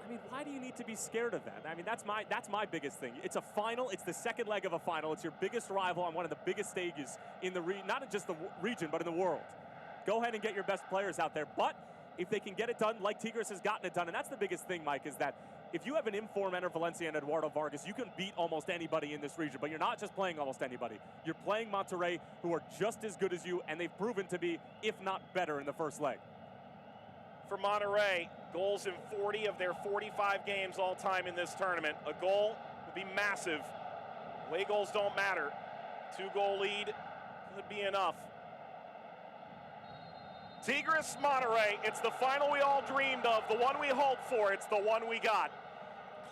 A: I mean, why do you need to be scared of that? I mean, that's my biggest thing. It's a final. It's the second leg of a final. It's your biggest rival on one of the biggest stages in the not just the region, but in the world. Go ahead and get your best players out there. But if they can get it done like Tigres has gotten it done, and that's the biggest thing, Mike, is that if you have an informed Enner Valencia and Eduardo Vargas, you can beat almost anybody in this region. But you're not just playing almost anybody. You're playing Monterrey, who are just as good as you, and they've proven to be, if not better, in the first leg.
H: For Monterrey, goals in 40 of their 45 games all time in this tournament. A goal would be massive. Away goals don't matter. 2-goal lead could be enough. Tigres, Monterrey, it's the final we all dreamed of, the one we hoped for, it's the one we got.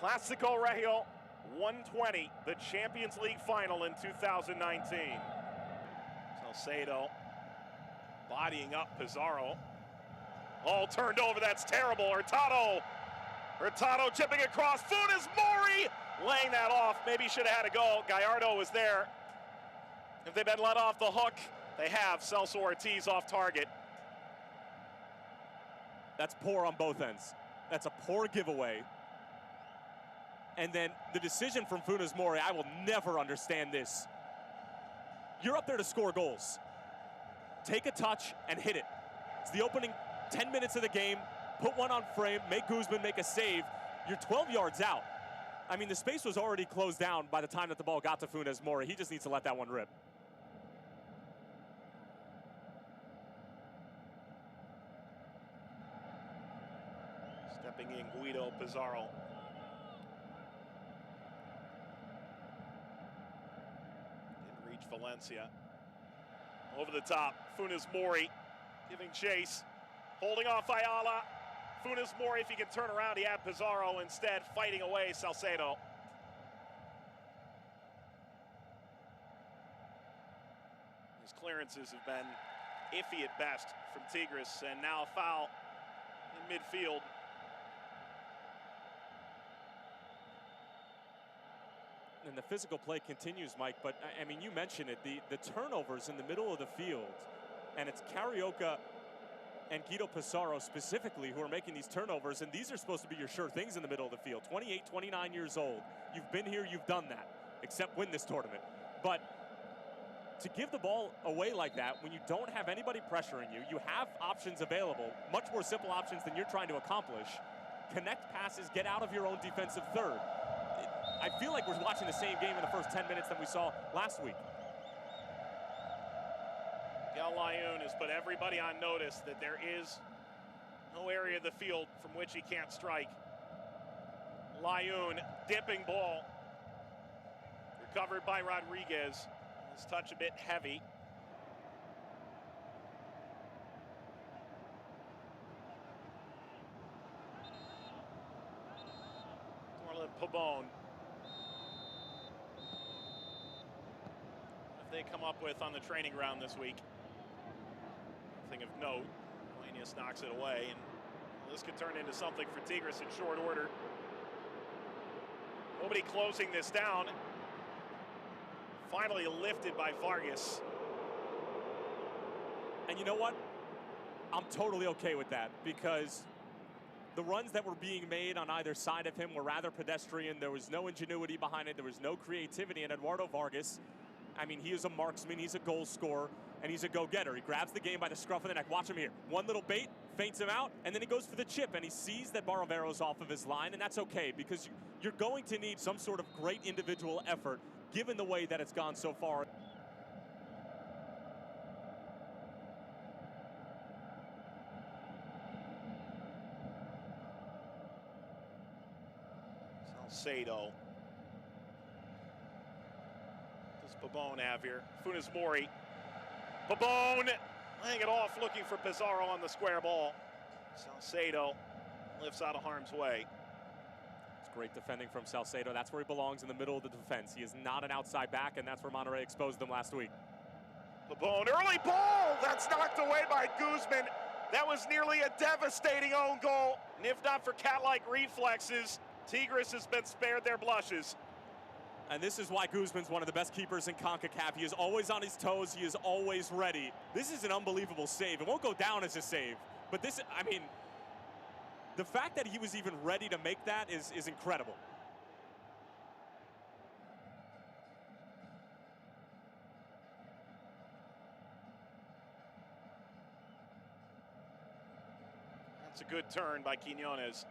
H: Clásico Regio 120, the Champions League final in 2019. Salcedo bodying up Pizarro. All turned over, that's terrible. Hurtado chipping across. Funes Mori laying that off. Maybe should have had a go. Gallardo was there. If they've been let off the hook, they have. Celso Ortiz off target.
A: That's poor on both ends. That's a poor giveaway. And then the decision from Funes Mori, I will never understand this. You're up there to score goals. Take a touch and hit it. It's the opening 10 minutes of the game. Put one on frame, make Guzman make a save. You're 12 yards out. I mean, the space was already closed down by the time that the ball got to Funes Mori. He just needs to let that one rip.
H: Stepping in, Guido Pizarro. Didn't reach Valencia. Over the top, Funes Mori giving chase. Holding off Ayala. Funes Mori, if he can turn around, he had Pizarro instead, fighting away Salcedo. His clearances have been iffy at best from Tigres, and now a foul in midfield.
A: And the physical play continues, Mike, but I mean, you mentioned it, the turnovers in the middle of the field, and it's Carioca and Guido Pizarro specifically who are making these turnovers, and these are supposed to be your sure things in the middle of the field. 28, 29 years old. You've been here, you've done that, except win this tournament. But to give the ball away like that when you don't have anybody pressuring you, you have options available, much more simple options than you're trying to accomplish. Connect passes, get out of your own defensive third. I feel like we're watching the same game in the first 10 minutes that we saw last week.
H: Gal Lyon has put everybody on notice that there is no area of the field from which he can't strike. Lyon, dipping ball. Recovered by Rodriguez. His touch a bit heavy. Orlin Pabon. What have they come up with on the training ground this week? Nothing of note. Lanius knocks it away, and this could turn into something for Tigres in short order. Nobody closing this down. Finally lifted by Vargas.
A: And you know what? I'm totally okay with that, because the runs that were being made on either side of him were rather pedestrian. There was no ingenuity behind it. There was no creativity. And Eduardo Vargas, I mean, he is a marksman. He's a goal scorer, and he's a go-getter. He grabs the game by the scruff of the neck. Watch him here. One little bait, feints him out, and then he goes for the chip, and he sees that Barrovero's off of his line, and that's okay, because you're going to need some sort of great individual effort given the way that it's gone so far.
H: Salcedo. Pabon have here? Funes Mori. Pabon laying it off, looking for Pizarro on the square ball. Salcedo lifts out of harm's way.
A: It's great defending from Salcedo. That's where he belongs, in the middle of the defense. He is not an outside back, and that's where Monterrey exposed them last week.
H: Pabon, early ball! That's knocked away by Guzman. That was nearly a devastating own goal. And if not for cat-like reflexes, Tigres has been spared their blushes.
A: And this is why Guzman's one of the best keepers in CONCACAF. He is always on his toes. He is always ready. This is an unbelievable save. It won't go down as a save. But this, I mean, the fact that he was even ready to make that is incredible.
H: That's a good turn by Quiñones.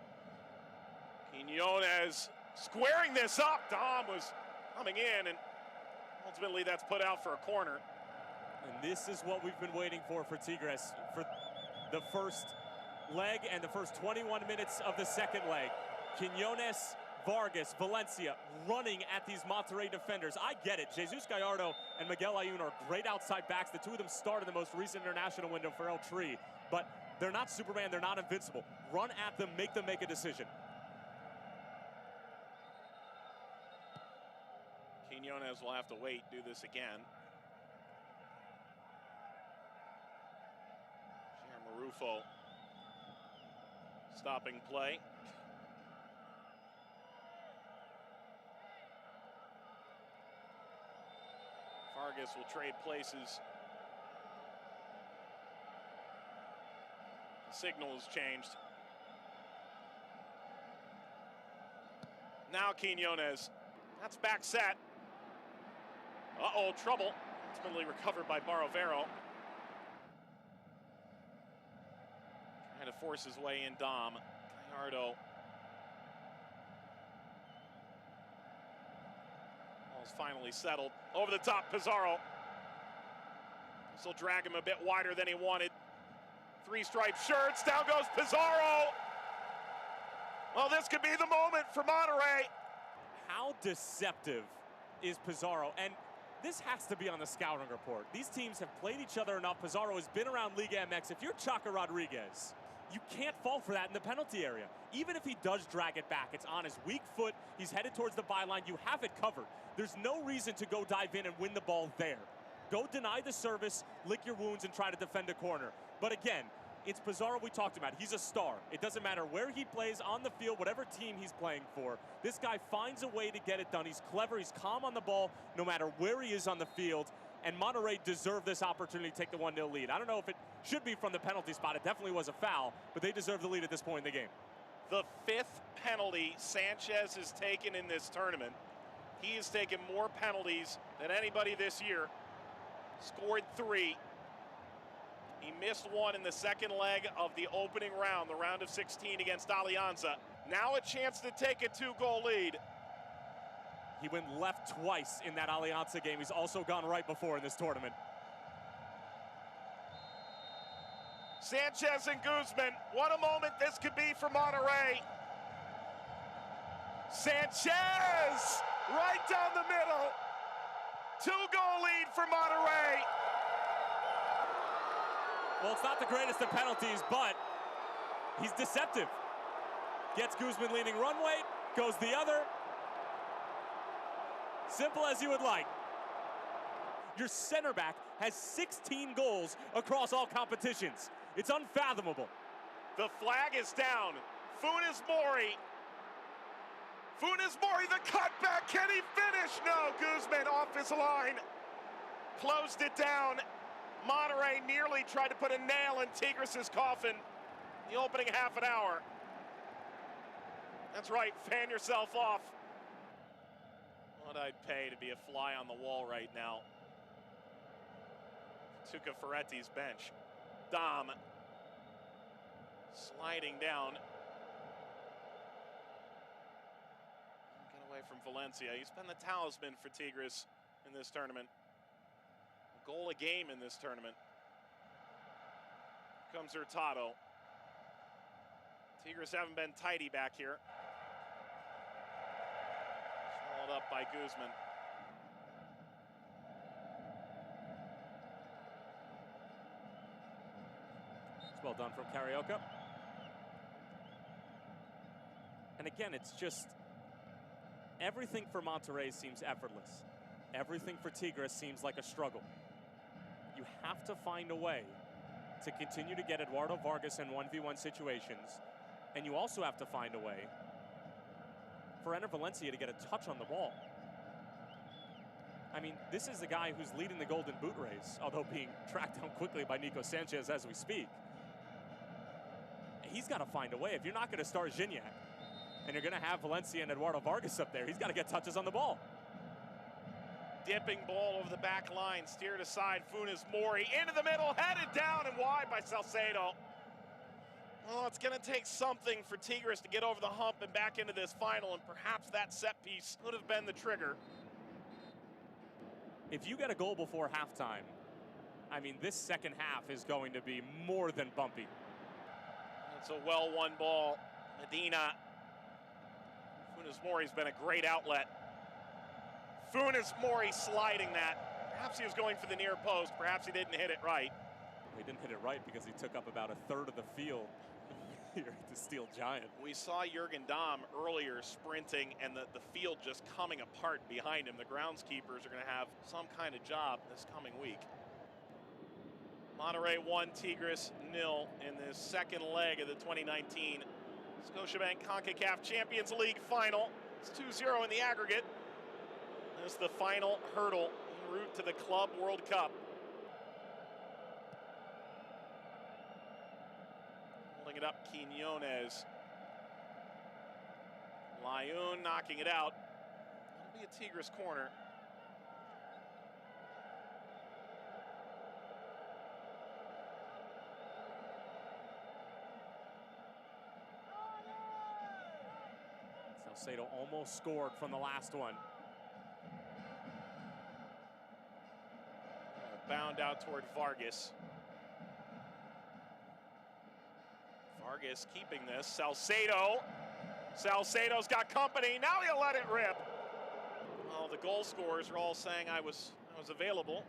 H: Quiñones squaring this up. Dom was coming in, and ultimately that's put out for a corner.
A: And this is what we've been waiting for Tigres for the first leg and the first 21 minutes of the second leg. Quiñones, Vargas, Valencia running at these Monterrey defenders. I get it. Jesus Gallardo and Miguel Ayun are great outside backs. The two of them started the most recent international window for El Tri, but they're not Superman. They're not invincible. Run at them, make them make a decision.
H: Quiñones will have to wait, do this again. Marufo stopping play. Vargas will trade places. The signal has changed. Now Quiñones. That's back set. Uh-oh, trouble. Ultimately recovered by Barovero. Trying to force his way in Dom. Gallardo. Ball's finally settled. Over the top, Pizarro. This will drag him a bit wider than he wanted. Three-striped shirts. Down goes Pizarro. Well, this could be the moment for Monterrey.
A: How deceptive is Pizarro? And this has to be on the scouting report. These teams have played each other enough. Pizarro has been around Liga MX. If you're Chaca Rodriguez, you can't fall for that in the penalty area. Even if he does drag it back, it's on his weak foot. He's headed towards the byline. You have it covered. There's no reason to go dive in and win the ball there. Go deny the service, lick your wounds, and try to defend a corner. But again, it's Pizarro we talked about. He's a star. It doesn't matter where he plays on the field, whatever team he's playing for. This guy finds a way to get it done. He's clever. He's calm on the ball no matter where he is on the field. And Monterrey deserved this opportunity to take the 1-0 lead. I don't know if it should be from the penalty spot. It definitely was a foul, but they deserve the lead at this point in the game.
H: The fifth penalty Sanchez has taken in this tournament. He has taken more penalties than anybody this year. Scored 3. He missed one in the second leg of the opening round, the round of 16 against Alianza. Now a chance to take a 2-goal lead.
A: He went left twice in that Alianza game. He's also gone right before in this tournament.
H: Sanchez and Guzman, what a moment this could be for Monterrey. Sanchez, right down the middle. 2-goal lead for Monterrey.
A: Well, it's not the greatest of penalties, but he's deceptive. Gets Guzman leaning runway, goes the other. Simple as you would like. Your center back has 16 goals across all competitions. It's unfathomable.
H: The flag is down. Funes Mori. Funes Mori, the cutback. Can he finish? No, Guzman off his line. Closed it down. Monterrey nearly tried to put a nail in Tigres' coffin the opening half an hour. That's right, fan yourself off. What I'd pay to be a fly on the wall right now. Tuca Ferretti's bench. Dom sliding down. Get away from Valencia. He's been the talisman for Tigres in this tournament. A goal a game in this tournament. Comes Hurtado. Tigres haven't been tidy back here. Swallowed up by Guzman.
G: It's well done from Carioca. And again, it's just everything for Monterrey seems effortless. Everything for Tigres seems like a struggle. You have to find a way to continue to get Eduardo Vargas in 1v1 situations, and you also have to find a way for Enner Valencia to get a touch on the ball. I mean, this is the guy who's leading the Golden Boot race, although being tracked down quickly by Nico Sanchez as we speak. He's got to find a way. If you're not going to start Gignac, and you're going to have Valencia and Eduardo Vargas up there, he's got to get touches on the ball.
H: Dipping ball over the back line, steered aside, Funes Mori into the middle, headed down and wide by Salcedo. Oh, it's going to take something for Tigres to get over the hump and back into this final, and perhaps that set piece would have been the trigger.
G: If you get a goal before halftime, I mean, this second half is going to be more than bumpy.
H: It's a well-won ball. Medina. Funes Mori's been a great outlet. Funes Mori sliding that. Perhaps he was going for the near post. Perhaps he didn't hit it right.
G: He didn't hit it right because he took up about a third of the field here at the Steel Giant.
H: We saw Jürgen Damm earlier sprinting and the field just coming apart behind him. The groundskeepers are going to have some kind of job this coming week. Monterrey 1, Tigres 0 in the second leg of the 2019 Scotiabank Concacaf Champions League final. It's 2-0 in the aggregate. This is the final hurdle en route to the Club World Cup. Holding it up, Quiñones. Layun knocking it out. It'll be a Tigres corner.
G: Salcedo almost scored from the last one.
H: Bound out toward Vargas. Vargas keeping this. Salcedo. Salcedo's got company. Now he'll let it rip. Well, the goal scorers are all saying I was available.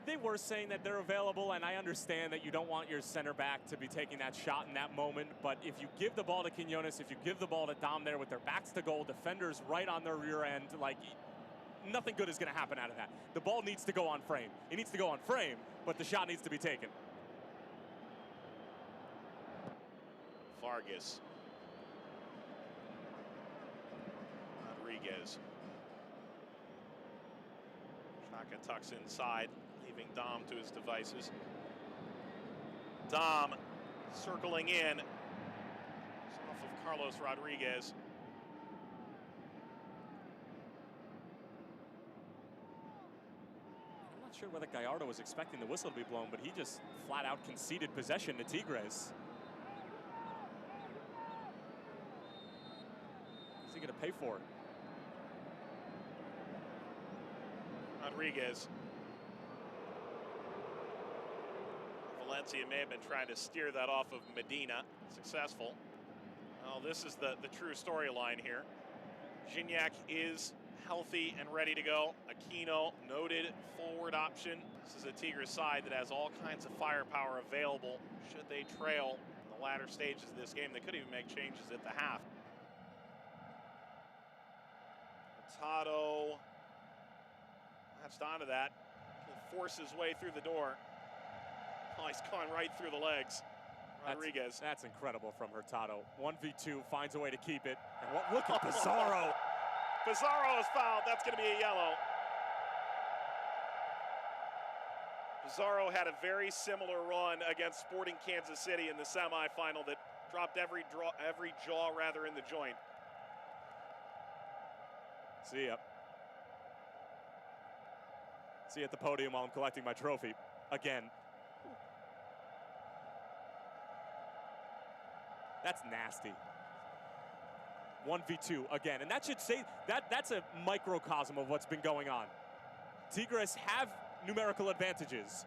G: They were saying that they're available, and I understand that you don't want your center back to be taking that shot in that moment, but if you give the ball to Quiñones, if you give the ball to Damm there with their backs to goal, defenders right on their rear end, like, nothing good is going to happen out of that. The ball needs to go on frame. It needs to go on frame, but the shot needs to be taken.
H: Vargas. Rodriguez. Shaka tucks inside, leaving Damm to his devices. Damm circling in. It's off of Carlos Rodriguez.
G: I'm not sure whether Gallardo was expecting the whistle to be blown, but he just flat out conceded possession to Tigres. Is he going to pay for it?
H: Rodriguez. Valencia may have been trying to steer that off of Medina. Successful. Well, this is the true storyline here. Gignac is healthy and ready to go. Aquino, noted forward option. This is a Tigres side that has all kinds of firepower available should they trail in the latter stages of this game. They could even make changes at the half. Hurtado latched onto that. He'll force his way through the door. Oh, he's gone right through the legs. Rodriguez.
G: That's incredible from Hurtado. 1v2, finds a way to keep it. And look at Pizarro.
H: Pizarro is fouled. That's going to be a yellow. Pizarro had a very similar run against Sporting Kansas City in the semifinal that dropped every jaw in the joint.
G: See ya. See you at the podium while I'm collecting my trophy. Again. That's nasty. 1v2 again. And that should say that's a microcosm of what's been going on. Tigres have numerical advantages,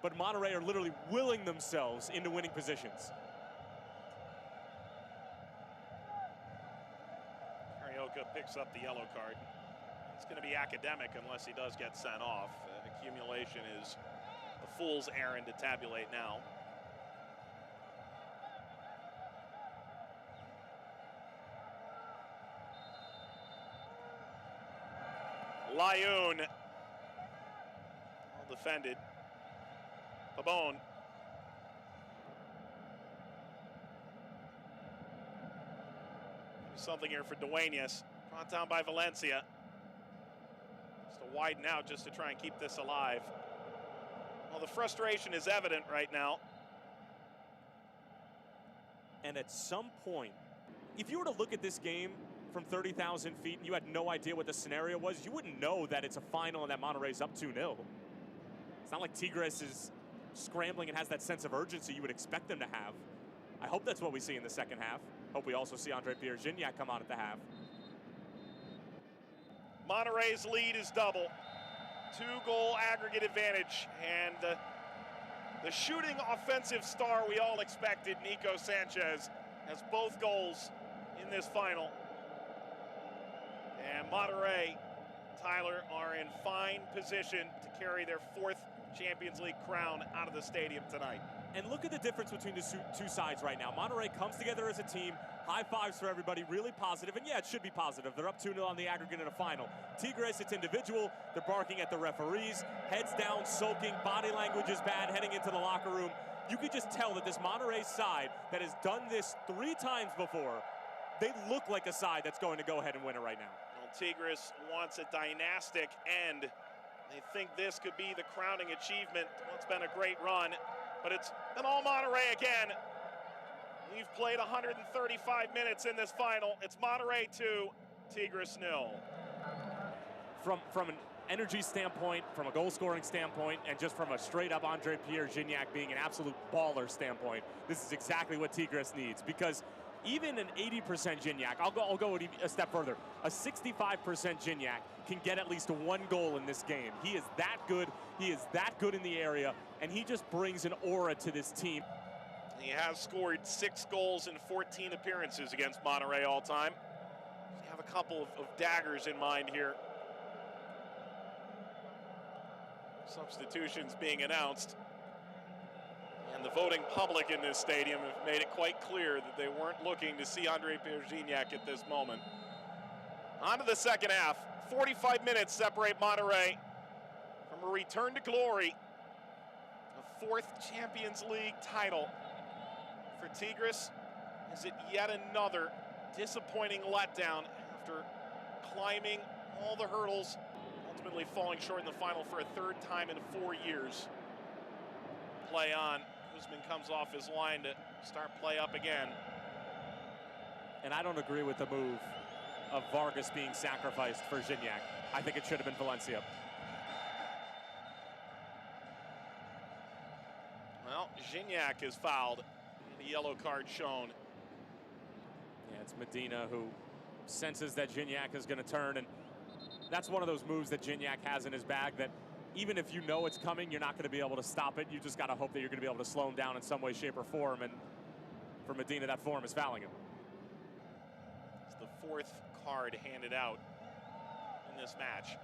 G: but Monterrey are literally willing themselves into winning positions.
H: Carioca picks up the yellow card. It's going to be academic unless he does get sent off. Accumulation is the fool's errand to tabulate now. Lyoun. Well defended. Pabon. Something here for Duenas. Brought down by Valencia. Just to widen out just to try and keep this alive. Well, the frustration is evident right now.
G: And at some point, if you were to look at this game from 30,000 feet and you had no idea what the scenario was, you wouldn't know that it's a final and that Monterrey's up 2-0. It's not like Tigres is scrambling and has that sense of urgency you would expect them to have. I hope that's what we see in the second half. Hope we also see Andre Pierre-Gignac come on at the half.
H: Monterrey's lead is double. 2-goal aggregate advantage. And the shooting offensive star we all expected, Nico Sanchez, has both goals in this final. And Monterrey, Tyler, are in fine position to carry their 4th Champions League crown out of the stadium tonight.
G: And look at the difference between the two sides right now. Monterrey comes together as a team. High fives for everybody, really positive. And yeah, it should be positive. They're up 2-0 on the aggregate in a final. Tigres, it's individual. They're barking at the referees. Heads down, sulking. Body language is bad heading into the locker room. You could just tell that this Monterrey side that has done this 3 times before, they look like a side that's going to go ahead and win it right now.
H: Well, Tigres wants a dynastic end. They think this could be the crowning achievement. Well, it's been a great run, but it's been all Monterrey again. We've played 135 minutes in this final. It's Monterrey 2, Tigres 0.
G: From an energy standpoint, from a goal-scoring standpoint, and just from a straight-up Andre Pierre-Gignac being an absolute baller standpoint, this is exactly what Tigres needs. Because even an 80% Gignac, I'll go a step further. A 65% Gignac can get at least 1 goal in this game. He is that good. He is that good in the area, and he just brings an aura to this team.
H: He has scored 6 goals in 14 appearances against Monterrey all time. You have a couple of daggers in mind here. Substitutions being announced. And the voting public in this stadium have made it quite clear that they weren't looking to see Andre Pierre-Gignac at this moment. On to the second half. 45 minutes separate Monterrey from a return to glory. A 4th Champions League title. For Tigres, is it yet another disappointing letdown after climbing all the hurdles, ultimately falling short in the final for a 3rd time in 4 years. Play on. Guzman comes off his line to start play up again.
G: And I don't agree with the move of Vargas being sacrificed for Gignac. I think it should have been Valencia.
H: Well, Gignac is fouled. The yellow card shown.
G: Yeah, it's Medina who senses that Gignac is going to turn, and that's one of those moves that Gignac has in his bag that even if you know it's coming, you're not going to be able to stop it. You just got to hope that you're going to be able to slow him down in some way, shape, or form, and for Medina, that form is fouling him.
H: It's the 4th card handed out in this match.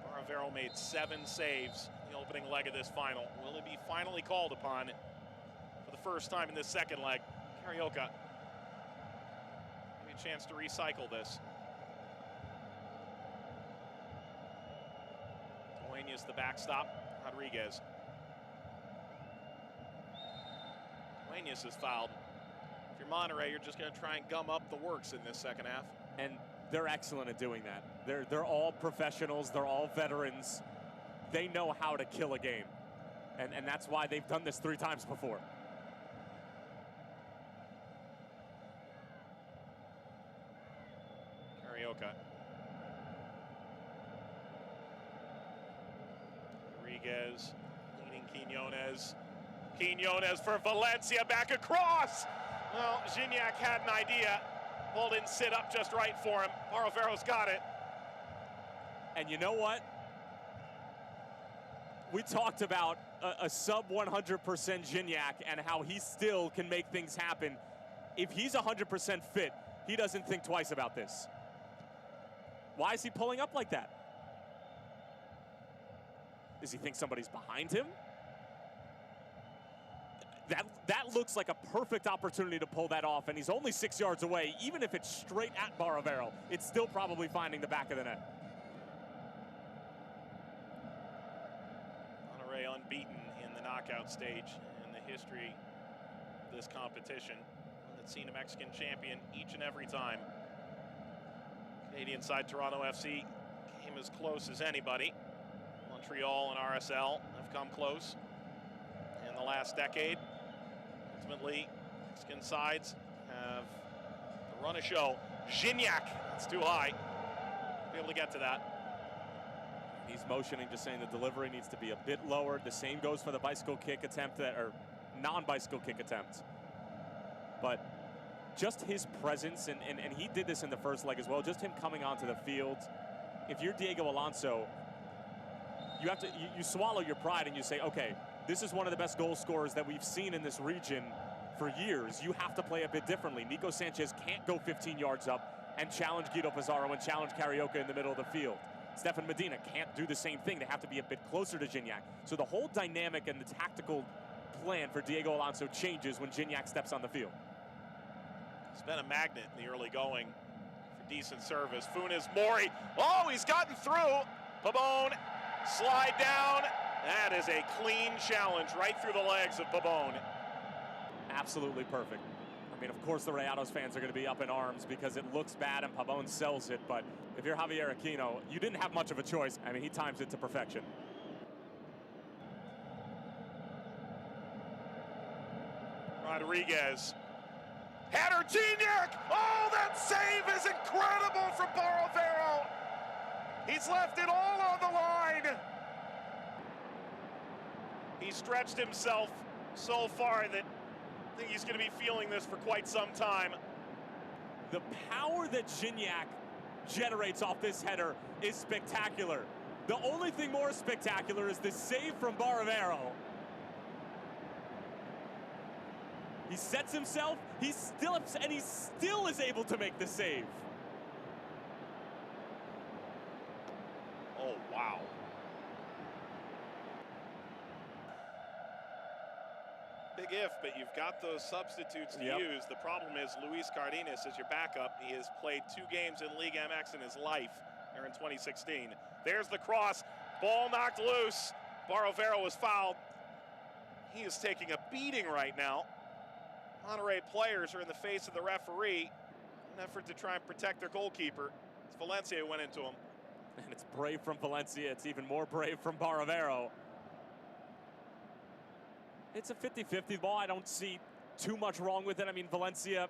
H: Barravero made 7 saves in the opening leg of this final. Will he be finally called upon for the first time in this second leg? Carioca. Maybe a chance to recycle this. Duenas the backstop. Rodriguez. Duenas is fouled. If you're Monterrey, you're just going to try and gum up the works in this second half.
G: And they're excellent at doing that. They're all professionals. They're all veterans. They know how to kill a game. And that's why they've done this 3 times before.
H: Carioca. Rodriguez leading Quinones. Quinones for Valencia, back across. Well, Gignac had an idea. Ball didn't sit up just right for him. Barravero's got it.
G: And you know what? We talked about a sub 100% Gignac and how he still can make things happen. If he's 100% fit, he doesn't think twice about this. Why is he pulling up like that? Does he think somebody's behind him? That looks like a perfect opportunity to pull that off, and he's only 6 yards away. Even if it's straight at Barovero, it's still probably finding the back of the net.
H: Monterey unbeaten in the knockout stage in the history of this competition. One that's seen a Mexican champion each and every time. Canadian side Toronto FC came as close as anybody. Montreal and RSL have come close in the last decade. Ultimately, Mexican sides have run a show. Gignac, that's too high. Be able to get to that.
G: He's motioning, just saying the delivery needs to be a bit lower. The same goes for the bicycle kick attempt, or non-bicycle kick attempt. But just his presence, and he did this in the first leg as well, just him coming onto the field. If you're Diego Alonso, you have to you swallow your pride and you say, okay, this is one of the best goal scorers that we've seen in this region for years. You have to play a bit differently. Nico Sanchez can't go 15 yards up and challenge Guido Pizarro and challenge Carioca in the middle of the field. Stefan Medina can't do the same thing. They have to be a bit closer to Gignac. So the whole dynamic and the tactical plan for Diego Alonso changes when Gignac steps on the field.
H: He's been a magnet in the early going for decent service. Funes Mori, oh, he's gotten through. Pabon, slide down. That is a clean challenge right through the legs of Pabon.
G: Absolutely perfect. I mean, of course the Rayados fans are going to be up in arms because it looks bad and Pabon sells it, but if you're Javier Aquino, you didn't have much of a choice. I mean, he times it to perfection.
H: Rodriguez. Header, Gignac! Oh, that save is incredible from Barovero! He's left it all on the line! He stretched himself so far that I think he's going to be feeling this for quite some time.
G: The power that Gignac generates off this header is spectacular. The only thing more spectacular is the save from Barovero. He sets himself, he still is able to make the save.
H: Oh, wow. Big if, but you've got those substitutes to use. The problem is Luis Cardenas is your backup. He has played 2 games in Ligue MX in his life there in 2016. There's the cross. Ball knocked loose. Barovero was fouled. He is taking a beating right now. Monterey players are in the face of the referee in an effort to try and protect their goalkeeper. It's Valencia who went into him.
G: And it's brave from Valencia. It's even more brave from Barovero. It's a 50-50 ball. I don't see too much wrong with it. I mean, Valencia,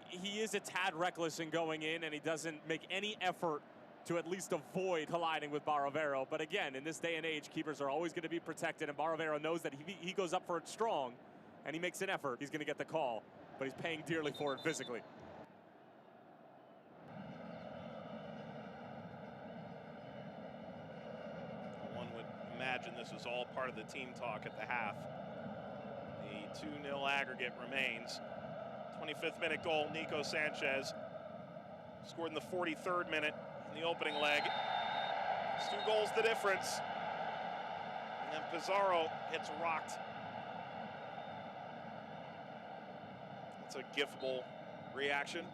G: he is a tad reckless in going in, and he doesn't make any effort to at least avoid colliding with Barovero. But again, in this day and age, keepers are always going to be protected, and Barovero knows that if he goes up for it strong and he makes an effort, he's going to get the call. But he's paying dearly for it physically.
H: One would imagine this was all part of the team talk at the half. The 2-0 aggregate remains. 25th minute goal, Nico Sanchez. Scored in the 43rd minute in the opening leg. It's 2 goals the difference. And then Pizarro gets rocked. That's a gifable reaction.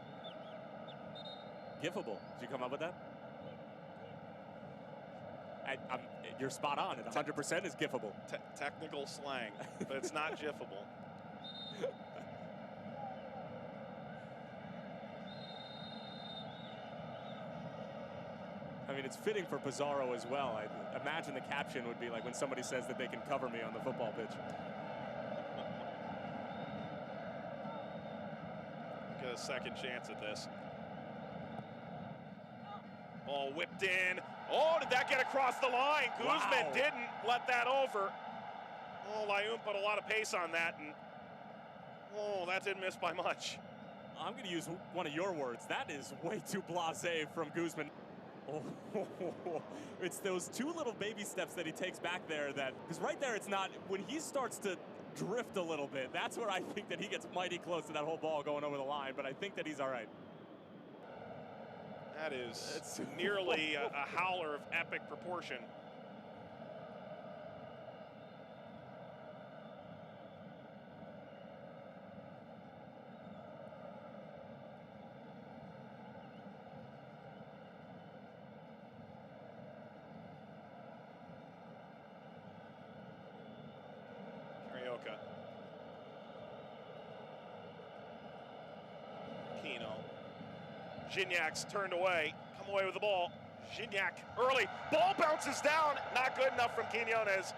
G: Gifable. Did you come up with that? You're spot on. It 100% is gifable.
H: Technical slang, but it's not gifable.
G: I mean, it's fitting for Pizarro as well. I imagine the caption would be like when somebody says that they can cover me on the football pitch.
H: Get a second chance at this. Ball whipped in. Oh, did that get across the line? Guzman didn't let that over. Oh, Layun put a lot of pace on that, and oh, that didn't miss by much.
G: I'm going to use one of your words. That is way too blasé from Guzman. Oh, it's those 2 little baby steps that he takes back there because right there it's not, when he starts to drift a little bit, that's where I think that he gets mighty close to that whole ball going over the line, but I think that he's all right.
H: That is nearly a howler of epic proportion. Carioca. Aquino. Gignac's turned away. Come away with the ball. Gignac early. Ball bounces down. Not good enough from Quinones.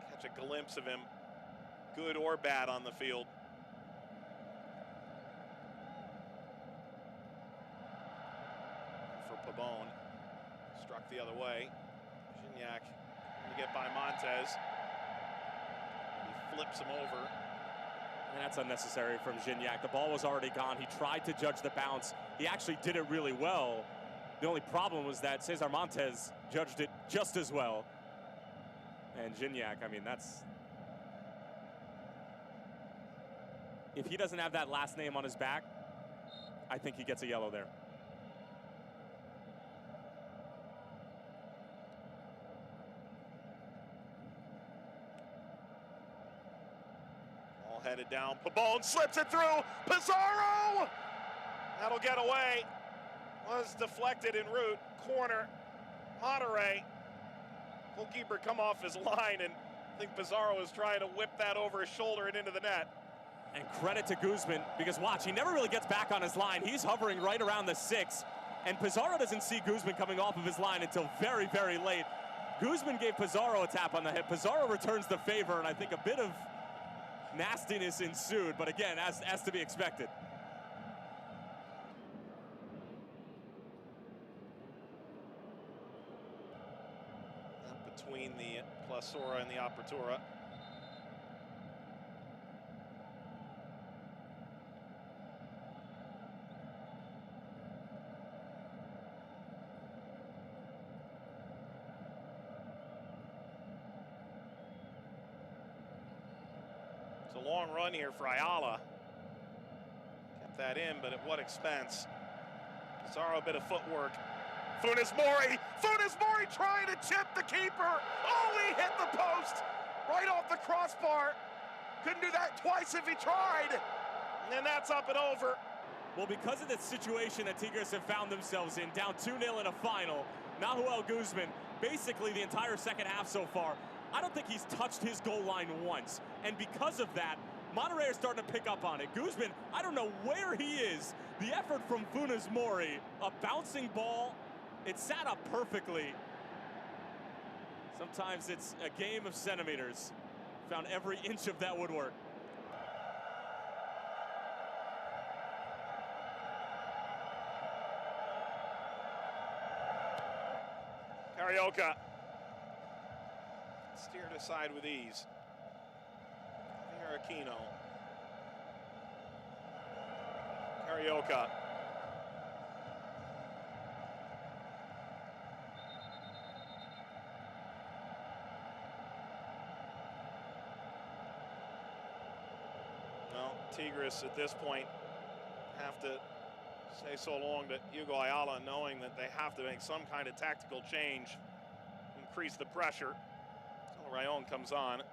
H: Catch a glimpse of him, good or bad, on the field. For Pabon. Struck the other way. Gignac to get by Montez. He flips him over.
G: And that's unnecessary from Gignac. The ball was already gone. He tried to judge the bounce. He actually did it really well. The only problem was that Cesar Montes judged it just as well. And Gignac, I mean, that's... If he doesn't have that last name on his back, I think he gets a yellow there.
H: Ball headed down. Pabon slips it through. Pizarro! That'll get away. Was deflected en route. Corner. Monterrey. Goalkeeper come off his line, and I think Pizarro is trying to whip that over his shoulder and into the net.
G: And credit to Guzman, because watch, he never really gets back on his line. He's hovering right around the 6, and Pizarro doesn't see Guzman coming off of his line until very, very late. Guzman gave Pizarro a tap on the hip. Pizarro returns the favor, and I think a bit of nastiness ensued, but again, as to be expected.
H: Between the Plasora and the Apertura. It's a long run here for Ayala. Kept that in, but at what expense? Pizarro, a bit of footwork. Funes Mori trying to chip the keeper. Oh, he hit the post right off the crossbar. Couldn't do that twice if he tried. And that's up and over.
G: Well, because of the situation that Tigres have found themselves in, down 2-0 in a final, Nahuel Guzman, basically the entire second half so far, I don't think he's touched his goal line once. And because of that, Monterrey are starting to pick up on it. Guzman, I don't know where he is. The effort from Funes Mori, a bouncing ball, it sat up perfectly. Sometimes it's a game of centimeters. Found every inch of that woodwork.
H: Carioca steered aside with ease. Aquino. Carioca. Well, Tigres at this point have to say so long to Hugo Ayala, knowing that they have to make some kind of tactical change, increase the pressure. Zelarayan comes on.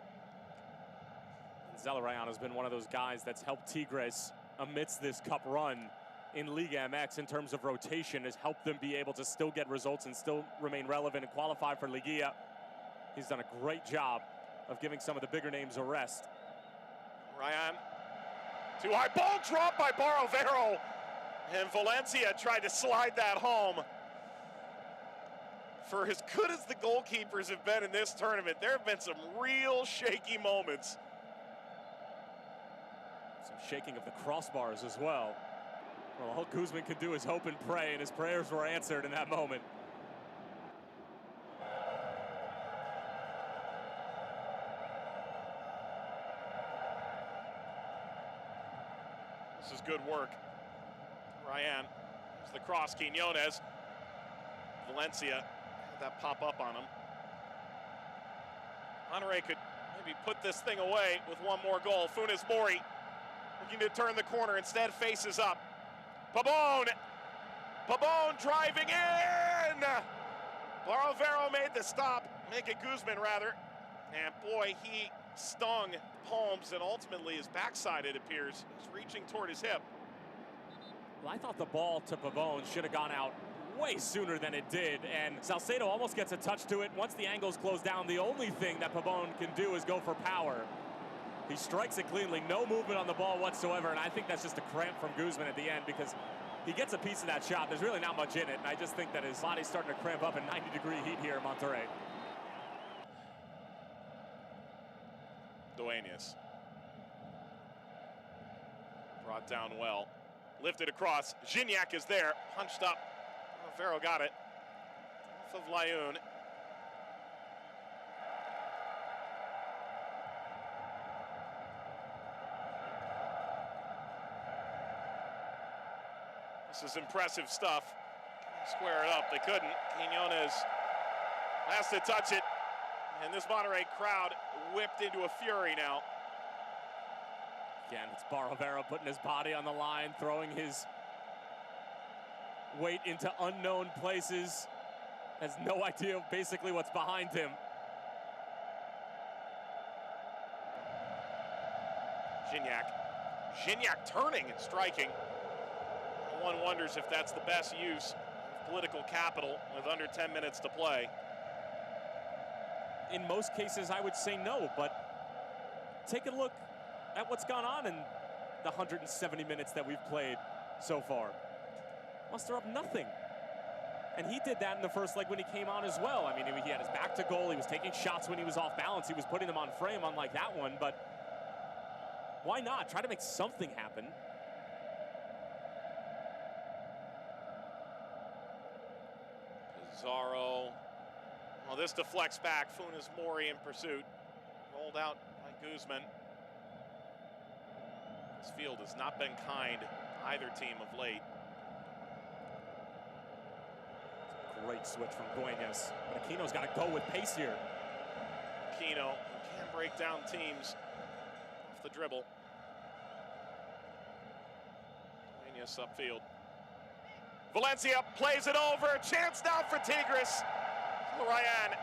G: Zelarayan has been one of those guys that's helped Tigres amidst this cup run in Liga MX in terms of rotation, has helped them be able to still get results and still remain relevant and qualify for Liguilla. He's done a great job of giving some of the bigger names a rest.
H: Ryan, too high, ball dropped by Barovero, and Valencia tried to slide that home. For as good as the goalkeepers have been in this tournament, there have been some real shaky moments.
G: Some shaking of the crossbars as well. Well, all Guzman could do is hope and pray, and his prayers were answered in that moment.
H: This is good work. Ryan, it's the cross, Quinones. Valencia had that pop up on him. Monterrey could maybe put this thing away with one more goal. Funes Mori looking to turn the corner, instead faces up. Pabon driving in! Barovero made the stop, make it Guzman rather. And boy, he stung Holmes, and ultimately his backside, it appears, is reaching toward his hip.
G: Well, I thought the ball to Pabon should have gone out way sooner than it did, and Salcedo almost gets a touch to it. Once the angles close down, the only thing that Pavone can do is go for power. He strikes it cleanly, no movement on the ball whatsoever, and I think that's just a cramp from Guzman at the end because he gets a piece of that shot. There's really not much in it, and I just think that his body's starting to cramp up in 90-degree heat here in Monterrey.
H: Duenas. Brought down well. Lifted across. Gignac is there. Punched up. Oh, Ferro got it. Off of Layun. This is impressive stuff. Square it up. They couldn't. Quiñones has to touch it. And this Monterrey crowd whipped into a fury now.
G: Again, it's Barovero putting his body on the line, throwing his weight into unknown places. Has no idea basically what's behind him.
H: Gignac turning and striking. One wonders if that's the best use of political capital with under 10 minutes to play.
G: In most cases, I would say no, but take a look at what's gone on in the 170 minutes that we've played so far. Muster up nothing. And he did that in the first leg when he came on as well. I mean, he had his back to goal. He was taking shots when he was off balance. He was putting them on frame, unlike that one. But why not? Try to make something happen.
H: Pizarro. Well, this deflects back. Funes Mori in pursuit. Rolled out by Guzman. This field has not been kind to either team of late.
G: Great switch from Duenas. But Aquino's got to go with pace here.
H: Aquino can break down teams off the dribble. Duenas upfield. Valencia plays it over. Chance now for Tigres. Ryan.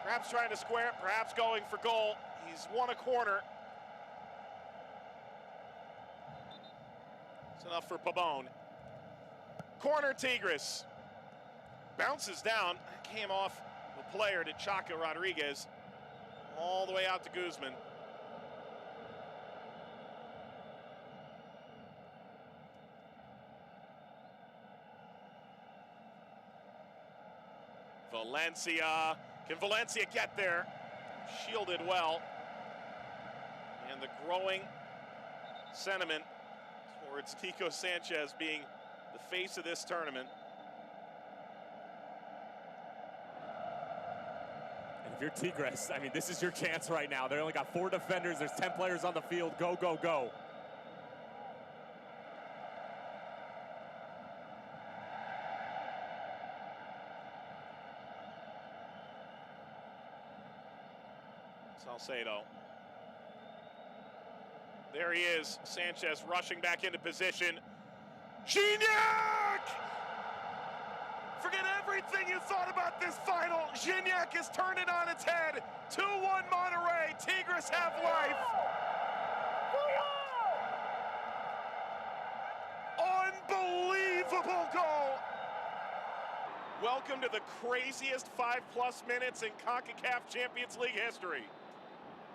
H: Perhaps trying to square it, perhaps going for goal. He's won a corner. It's enough for Pavone. Corner Tigres. Bounces down. Came off the player to Chaco Rodriguez. All the way out to Guzman. Valencia. Can Valencia get there? Shielded well. And the growing sentiment towards Nico Sanchez being the face of this tournament.
G: And if you're Tigres, I mean, this is your chance right now. They only got 4 defenders. There's 10 players on the field. Go, go, go.
H: Salcedo. There he is. Sanchez rushing back into position. Gignac! Forget everything you thought about this final. Gignac has turned it on its head. 2-1 Monterrey. Tigres have life. Unbelievable goal. Welcome to the craziest 5+ minutes in CONCACAF Champions League history.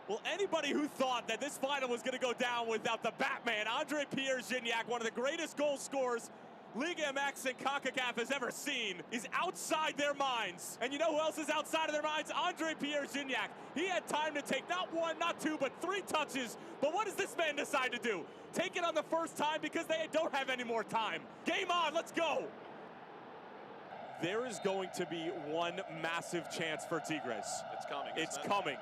G: Well, anybody who thought that this final was going to go down without the Batman, Andre-Pierre Gignac, one of the greatest goal scorers Liga MX and CONCACAF has ever seen, is outside their minds. And you know who else is outside of their minds? Andre-Pierre Gignac. He had time to take not 1, not 2, but 3 touches. But what does this man decide to do? Take it on the first time because they don't have any more time. Game on, let's go. There is going to be one massive chance for Tigres.
H: It's coming.
G: It's coming.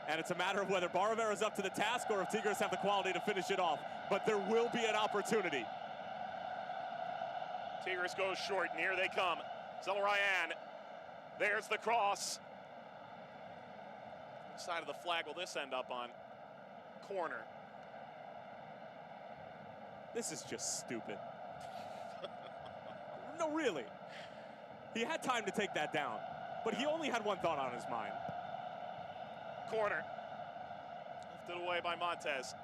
G: And it's a matter of whether Barovero is up to the task or if Tigres have the quality to finish it off. But there will be an opportunity.
H: Tigres goes short, and here they come. Zelarayan. There's the cross. Which side of the flag will this end up on? Corner.
G: This is just stupid. No, really. He had time to take that down, but he only had one thought on his mind.
H: Corner. Lifted away by Montes.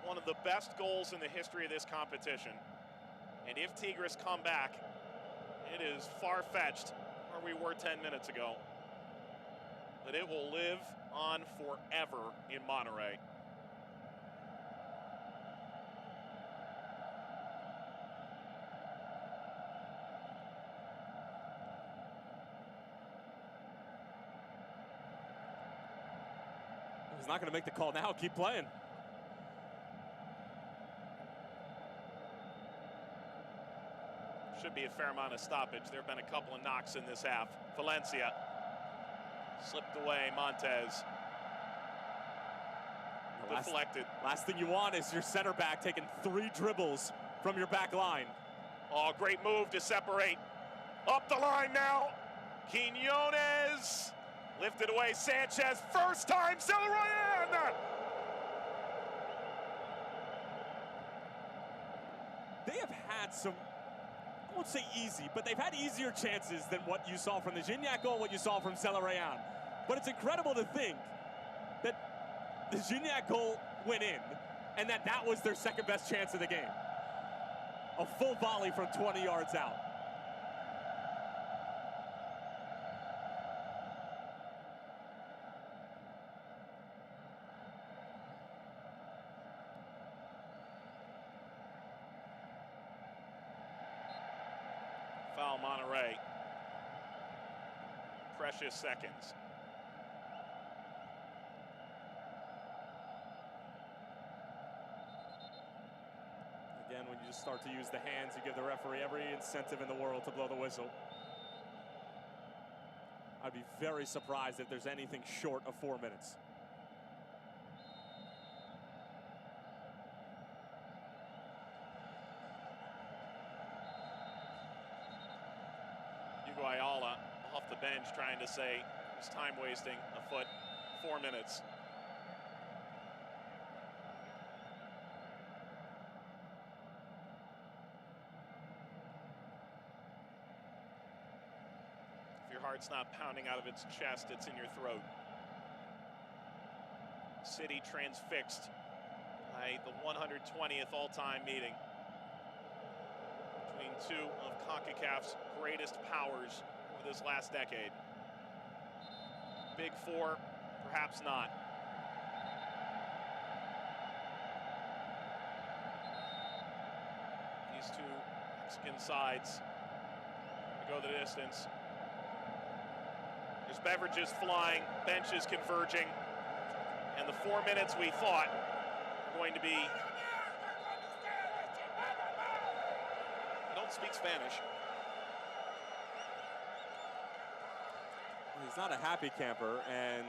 H: One of the best goals in the history of this competition. And if Tigres come back, it is far-fetched where we were 10 minutes ago, that it will live on forever in Monterey.
G: He's not going to make the call now. Keep playing.
H: Should be a fair amount of stoppage. There have been a couple of knocks in this half. Valencia slipped away. Montez deflected.
G: Last thing you want is your center back taking 3 dribbles from your back line.
H: Oh, great move to separate. Up the line now. Quiñones lifted away. Sanchez, first time, Celeroyan!
G: They have had some, I won't say easy, but they've had easier chances than what you saw from the Gignac goal, what you saw from Celeroyan. But it's incredible to think that the Gignac goal went in and that was their second best chance of the game. A full volley from 20 yards out.
H: Foul Monterey. Precious seconds.
G: Again, when you just start to use the hands, you give the referee every incentive in the world to blow the whistle. I'd be very surprised if there's anything short of 4 minutes.
H: Ayala off the bench trying to say it was time wasting a foot. 4 minutes. If your heart's not pounding out of its chest, it's in your throat. City transfixed by the 120th all-time meeting between two of CONCACAF's greatest powers over this last decade. Big Four, perhaps not. These two Mexican sides go the distance. There's beverages flying, benches converging, and the 4 minutes we thought were going to be... I don't speak Spanish.
G: He's not a happy camper, and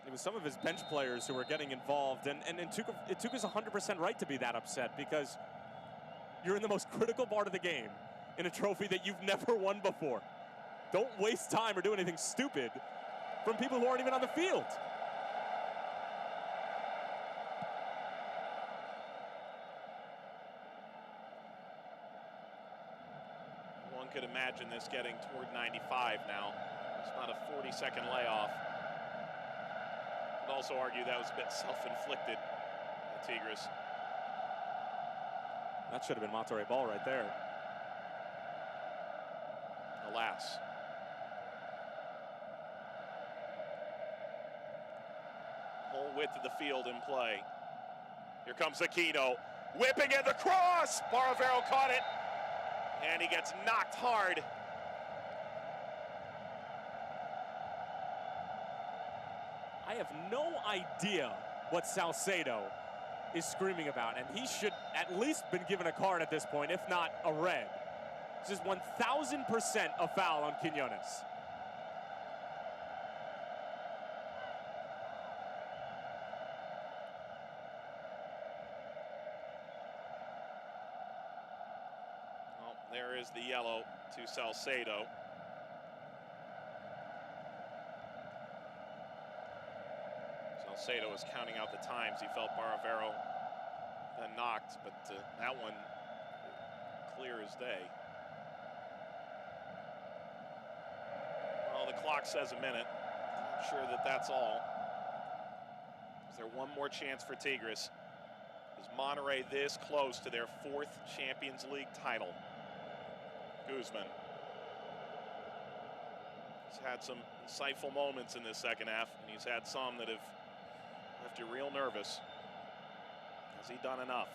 G: it was some of his bench players who were getting involved, and it took us 100% right to be that upset, because you're in the most critical part of the game in a trophy that you've never won before. Don't waste time or do anything stupid from people who aren't even on the field.
H: One could imagine this getting toward 95 now. It's not a 40-second layoff. I'd also argue that was a bit self-inflicted by Tigres.
G: That should have been Monterey ball right there.
H: Alas. Whole width of the field in play. Here comes Aquino, whipping at the cross. Baravero caught it, and he gets knocked hard.
G: I have no idea what Salcedo is screaming about, and he should at least been given a card at this point, if not a red. This is 1,000% a foul on Quiñones.
H: Well, there is the yellow to Salcedo. Salcedo was counting out the times he felt Baravero then knocked, but that one clear as day. Well, the clock says a minute. I'm sure that that's all. Is there one more chance for Tigres? Is Monterey this close to their 4th Champions League title? Guzman. He's had some insightful moments in this second half, and he's had some that have left you real nervous. Has he done enough?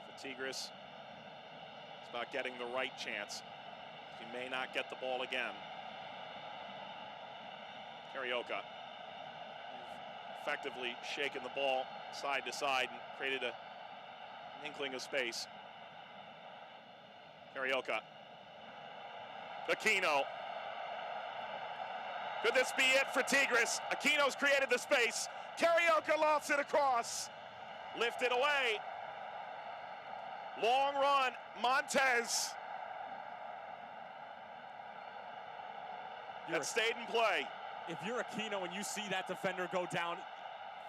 H: For Tigres, it's about getting the right chance. He may not get the ball again. Carioca effectively shaken the ball side to side and created an inkling of space. Carioca. Aquino. Could this be it for Tigres? Aquino's created the space. Carioca lofts it across. Lifted away. Long run. Montez. That stayed in play.
G: If you're Aquino and you see that defender go down,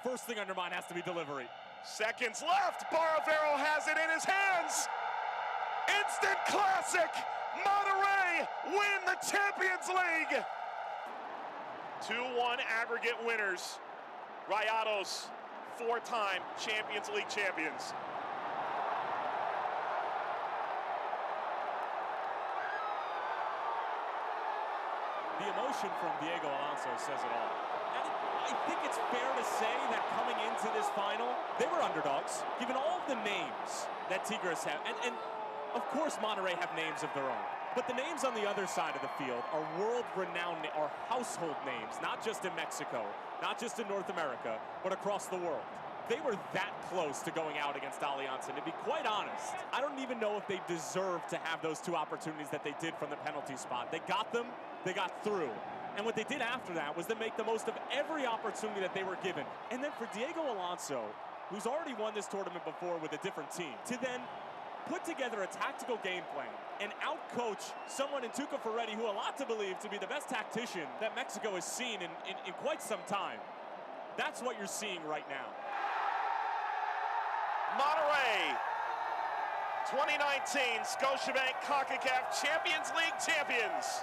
G: first thing on your mind has to be delivery.
H: Seconds left. Baravero has it in his hands. Instant classic. Monterey win the Champions League. 2-1 aggregate winners. Rayados, 4-time Champions League champions.
G: The emotion from Diego Alonso says it all. And I think it's fair to say that coming into this final, they were underdogs, given all of the names that Tigres have. And of course, Monterey have names of their own. But the names on the other side of the field are world-renowned, are household names, not just in Mexico, not just in North America, but across the world. They were that close to going out against Alianza, and to be quite honest, I don't even know if they deserved to have those 2 opportunities that they did from the penalty spot. They got them, they got through. And what they did after that was to make the most of every opportunity that they were given. And then for Diego Alonso, who's already won this tournament before with a different team, to then put together a tactical game plan and outcoach someone in Tuca Ferretti, who a lot to believe to be the best tactician that Mexico has seen in quite some time. That's what you're seeing right now.
H: Monterey, 2019 Scotiabank Concacaf Champions League champions.